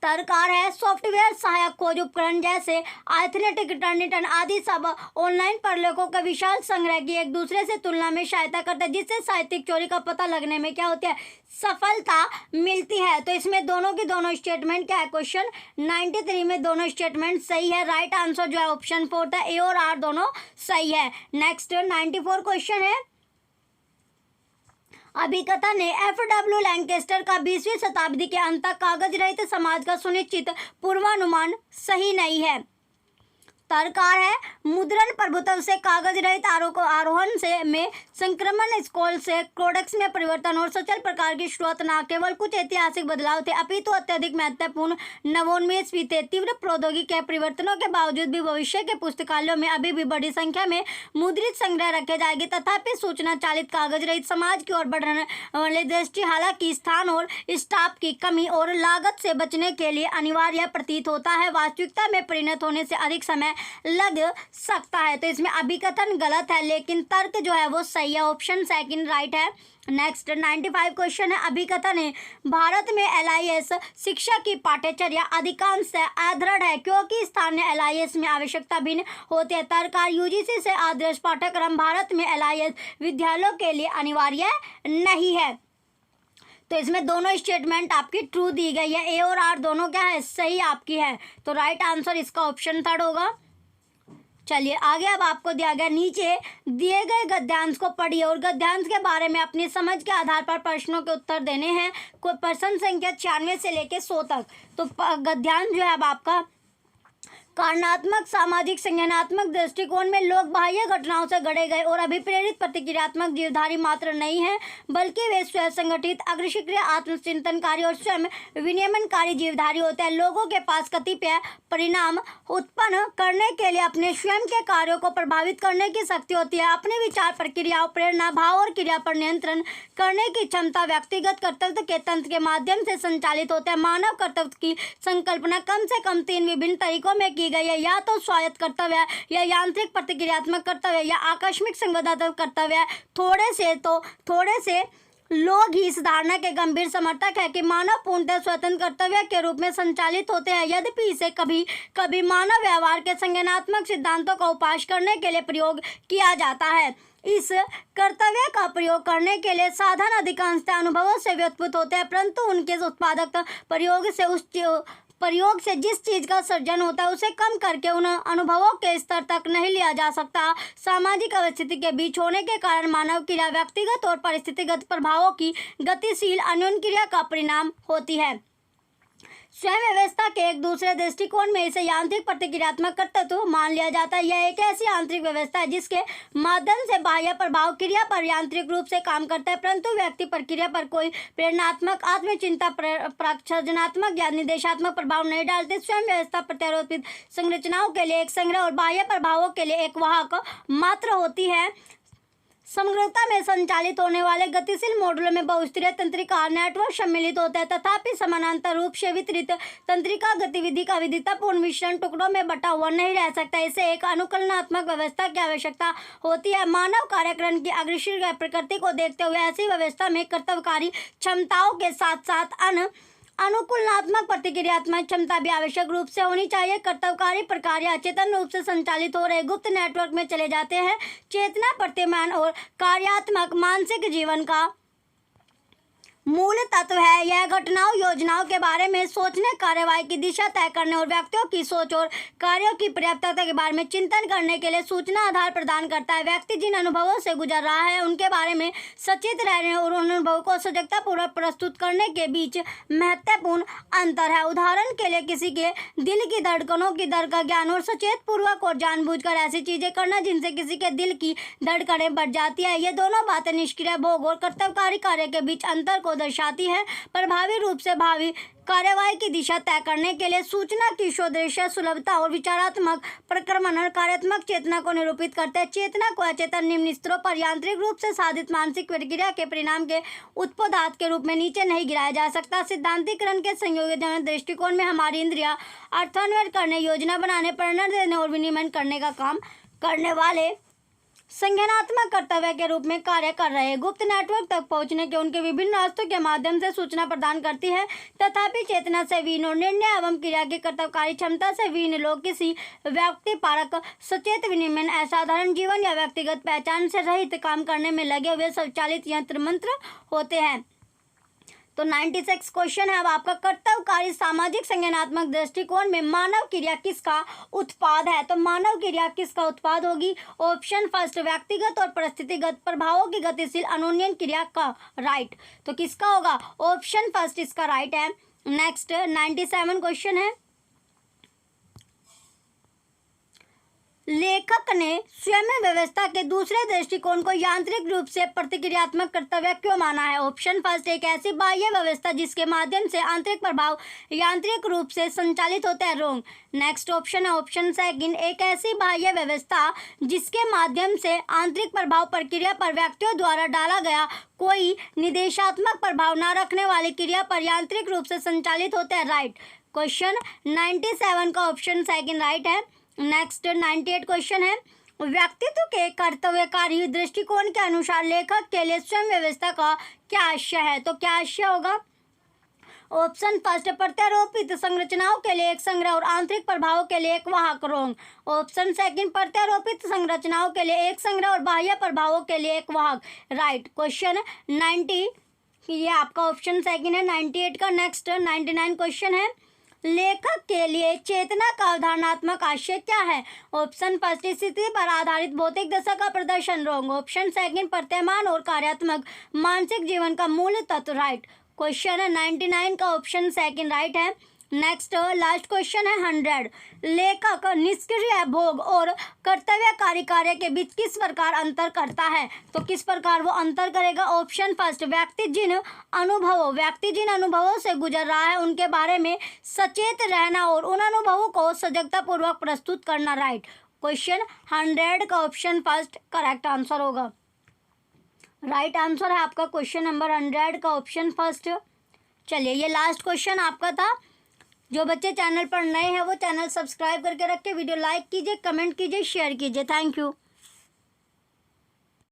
तर्ककार है सॉफ्टवेयर सहायक खोज उपकरण जैसे आर्थनेटिक टर्निटन आदि सब ऑनलाइन प्रलेखों के विशाल संग्रह की एक दूसरे से तुलना में सहायता करते हैं, जिससे साहित्यिक चोरी का पता लगने में क्या होती है? सफलता मिलती है। तो इसमें दोनों की दोनों स्टेटमेंट क्या है? क्वेश्चन 93 में दोनों स्टेटमेंट सही है। राइट आंसर जो है ऑप्शन फोर्थ है, ए और आर दोनों सही है। नेक्स्ट 94 क्वेश्चन है, अभिकथन ने एफ.डब्ल्यू. लैंकेस्टर का 20वीं शताब्दी के अंत तक कागज रहित समाज का सुनिश्चित पूर्वानुमान सही नहीं है। तर्ककार है मुद्रण प्रभुत्व से कागज रहित आरोहण से में संक्रमण, स्कॉल से कोडेक्स में परिवर्तन और सचल प्रकार की शुरुआत न केवल कुछ ऐतिहासिक बदलाव थे, अपितु अत्यधिक महत्वपूर्ण नवोन्मेष भी थे। तीव्र प्रौद्योगिकी के परिवर्तनों के बावजूद भी भविष्य के पुस्तकालयों में अभी भी बड़ी संख्या में मुद्रित संग्रह रखे जाएंगे, तथापि सूचना चालित कागज रहित समाज की ओर बढ़ने वाली दृष्टि हालांकि स्थान और स्टाफ की कमी और लागत से बचने के लिए अनिवार्य प्रतीत होता है, वास्तविकता में परिणत होने से अधिक समय लग सकता है। तो इसमें अभिकथन गलत है, लेकिन तर्क जो है वो सही है, ऑप्शन सेकंड राइट है। नेक्स्ट 95 क्वेश्चन है, अभिकथन है भारत में LIS शिक्षा की पाठ्यचर्या अधिकांश से अदृढ़ है, क्योंकि स्थानीय LIS में आवश्यकता भिन्न होती है। तर्ककार UGC से आदर्श पाठ्यक्रम भारत में LIS विद्यालयों के लिए अनिवार्य नहीं है। तो इसमें दोनों स्टेटमेंट आपकी ट्रू दी गई है, ए और आर दोनों क्या है? सही आपकी है। तो राइट आंसर इसका ऑप्शन थर्ड होगा। चलिए आगे अब आपको दिया गया नीचे दिए गए गद्यांश को पढ़िए और गद्यांश के बारे में अपनी समझ के आधार पर प्रश्नों के उत्तर देने हैं। कोई प्रश्न संख्या 96 से लेकर 100 तक। तो गद्यांश जो है अब आपका कारणात्मक, सामाजिक, संज्ञानात्मक दृष्टिकोण में लोग बाह्य घटनाओं से गढ़े गए और अभिप्रेरित प्रतिक्रियात्मक जीवधारी मात्र नहीं है, बल्कि वे स्वयं संगठित, अग्रसक्रिय, आत्मचिंतनकारी और स्वयं विनियमनकारी जीवधारी होते हैं। लोगों के पास कतिपय परिणाम उत्पन्न करने के लिए अपने स्वयं के कार्यों को प्रभावित करने की शक्ति होती है। अपने विचार, प्रक्रियाओं, प्रेरणा, भाव और क्रिया पर नियंत्रण करने की क्षमता व्यक्तिगत कर्तव्य के तंत्र के माध्यम से संचालित होते हैं। मानव कर्तव्य की संकल्पना कम से कम 3 विभिन्न तरीकों में की गई है, या तो स्वायत्त कर्तव्य, या यांत्रिक प्रतिक्रियात्मक कर्तव्य, या आकस्मिक संवेदनात्मक कर्तव्य। थोड़े से लोग ही इस धारणा के गंभीर समर्थक है कि मानव पूर्णतः स्वतंत्र कर्तव्य के रूप में संचालित होते हैं, यद्यपि इसे कभी कभी मानव व्यवहार के संज्ञानात्मक सिद्धांतों का उपास करने के लिए प्रयोग किया जाता है। इस कर्तव्य का प्रयोग करने के लिए साधन अधिकांशतः अनुभवों से व्युत्पन्न होते हैं, परंतु उनके उत्पादक प्रयोग से उस प्रयोग से जिस चीज का सर्जन होता है उसे कम करके उन अनुभवों के स्तर तक नहीं लिया जा सकता। सामाजिक अवस्थिति के बीच होने के कारण मानव क्रिया व्यक्तिगत और परिस्थितिगत प्रभावों की गतिशील अन्योन्य क्रिया का परिणाम होती है। स्वयं व्यवस्था के एक दूसरे दृष्टिकोण में इसे यांत्रिक प्रतिक्रियात्मक कर्तृत्व मान लिया जाता है। यह एक ऐसी आंतरिक व्यवस्था है जिसके माध्यम से बाह्य प्रभाव क्रिया पर यांत्रिक रूप से काम करता है, परंतु व्यक्ति पर क्रिया पर कोई प्रेरणात्मक, आत्मचिंता, सृजनात्मक या निर्देशात्मक प्रभाव नहीं डालते। स्वयं व्यवस्था प्रत्यारोपित संरचनाओं के लिए एक संग्रह और बाह्य प्रभावों के लिए एक वाहक मात्र होती है। समग्रता में संचालित होने वाले गतिशील मॉडलों में बहुस्तरीय तंत्रिका नेटवर्क सम्मिलित होता है, तथापि समानांतर रूप से वितरित तंत्रिका गतिविधि का विविधतापूर्ण मिश्रण टुकड़ों में बटा हुआ नहीं रह सकता। इसे एक अनुकलनात्मक व्यवस्था की आवश्यकता होती है। मानव कार्यक्रम की अग्रसर प्रकृति को देखते हुए ऐसी व्यवस्था में कर्तव्यकारी क्षमताओं के साथ साथ अनुकूलनात्मक प्रतिक्रियात्मक क्षमता भी आवश्यक रूप से होनी चाहिए। कर्तव्यकारी प्रक्रिया अचेतन रूप से संचालित हो रहे गुप्त नेटवर्क में चले जाते हैं। चेतना प्रतिमान और कार्यात्मक मानसिक जीवन का मूल तत्व है। यह घटनाओं, योजनाओं के बारे में सोचने, कार्यवाही की दिशा तय करने और व्यक्तियों की सोच और कार्यों की पर्याप्तता के बारे में चिंतन करने के लिए सूचना आधार प्रदान करता है। व्यक्ति जिन अनुभवों से गुजर रहा है उनके बारे में सचेत रहने और उन अनुभवों को सजगतापूर्वक प्रस्तुत करने के बीच महत्वपूर्ण अंतर है। उदाहरण के लिए किसी के दिल की धड़कनों की दर का ज्ञान और सचेत पूर्वक और जानबूझकर ऐसी चीजें करना जिनसे किसी के दिल की धड़कनें बढ़ जाती है। ये दोनों बातें निष्क्रिय भोग और कर्तव्यकारी कार्य के बीच अंतर को दर्शाती है। प्रभावी रूप से भावी कार्यवाही की दिशा तय करने के लिए सूचना की शोधदृश्य सुलभता और विचारात्मक प्रक्रमण कार्यात्मक चेतना को निरूपित करते हैं। चेतना को अचेतन निम्न स्तरों पर यांत्रिक रूप से साधित मानसिक प्रतिक्रिया के परिणाम के उत्पाद के रूप में नीचे नहीं गिराया जा सकता। सिद्धांतीकरण के संयोजन दृष्टिकोण में हमारी इंद्रियां अर्थान्वयन करने, योजना बनाने, प्रेरणा देने और विनिमय करने का काम करने वाले संज्ञानात्मक कर्तव्य के रूप में कार्य कर रहे हैं। गुप्त नेटवर्क तक पहुंचने के उनके विभिन्न रास्तों के माध्यम से सूचना प्रदान करती है, तथापि चेतना से वीन और निर्णय एवं क्रिया की कर्तव्यकारी क्षमता से वीन लोग किसी व्यक्ति परक सचेत विनिमय, असाधारण जीवन या व्यक्तिगत पहचान से रहित काम करने में लगे हुए स्वचालित यंत्र मंत्र होते हैं। तो 96 क्वेश्चन है अब आपका, कर्तव्यकारी सामाजिक संज्ञानात्मक दृष्टिकोण में मानव क्रिया किसका उत्पाद है? तो मानव क्रिया किसका उत्पाद होगी? ऑप्शन फर्स्ट, व्यक्तिगत और परिस्थितिगत प्रभावों की गतिशील अन्योन्य क्रिया का राइट। तो किसका होगा? ऑप्शन फर्स्ट इसका राइट है। नेक्स्ट 97 क्वेश्चन है, लेखक ने स्वयं व्यवस्था के दूसरे दृष्टिकोण को यांत्रिक रूप से प्रतिक्रियात्मक कर्तव्य क्यों माना है? ऑप्शन फर्स्ट, एक ऐसी बाह्य व्यवस्था जिसके माध्यम से आंतरिक प्रभाव यांत्रिक रूप से संचालित होते हैं। रॉन्ग। नेक्स्ट ऑप्शन है ऑप्शन सेकंड, एक ऐसी बाह्य व्यवस्था जिसके माध्यम से आंतरिक प्रभाव प्रक्रिया पर व्यक्तियों द्वारा डाला गया कोई निर्देशात्मक प्रभाव न रखने वाली क्रिया पर यांत्रिक रूप से संचालित होते हैं। राइट। क्वेश्चन 97 का ऑप्शन सेकंड राइट है। नेक्स्ट 98 क्वेश्चन है, व्यक्तित्व के कर्तव्यकारी दृष्टिकोण के अनुसार लेखक के लिए स्वयं व्यवस्था का क्या आशय है? तो क्या आशय होगा? ऑप्शन फर्स्ट, प्रत्यारोपित संरचनाओं के लिए एक संग्रह और आंतरिक प्रभावों के लिए एक वाहक। रॉन्ग। ऑप्शन सेकंड, प्रत्यारोपित संरचनाओं के लिए एक संग्रह और बाह्य प्रभावों के लिए एक वाहक। राइट। क्वेश्चन 90 ये आपका ऑप्शन सेकंड है 98 का। नेक्स्ट 99 क्वेश्चन है, लेखक के लिए चेतना का अवधारणात्मक आशय क्या है? ऑप्शन फर्स्ट, स्थिति पर आधारित भौतिक दशा का प्रदर्शन। रॉन्ग। ऑप्शन सेकंड, प्रत्यमान और कार्यात्मक मानसिक जीवन का मूल तत्व। राइट। क्वेश्चन है 99 का ऑप्शन सेकंड राइट है। नेक्स्ट लास्ट क्वेश्चन है 100, लेखक निष्क्रिय भोग और कर्तव्यकारी कार्य के बीच किस प्रकार अंतर करता है? तो किस प्रकार वो अंतर करेगा? ऑप्शन फर्स्ट, व्यक्ति जिन अनुभवों से गुजर रहा है उनके बारे में सचेत रहना और उन अनुभवों को सजगतापूर्वक प्रस्तुत करना। राइट। क्वेश्चन 100 का ऑप्शन फर्स्ट करेक्ट आंसर होगा। राइट आंसर है आपका क्वेश्चन नंबर 100 का ऑप्शन फर्स्ट। चलिए ये लास्ट क्वेश्चन आपका था। जो बच्चे चैनल पर नए हैं वो चैनल सब्सक्राइब करके रखें, वीडियो लाइक कीजिए, कमेंट कीजिए, शेयर कीजिए। Thank you.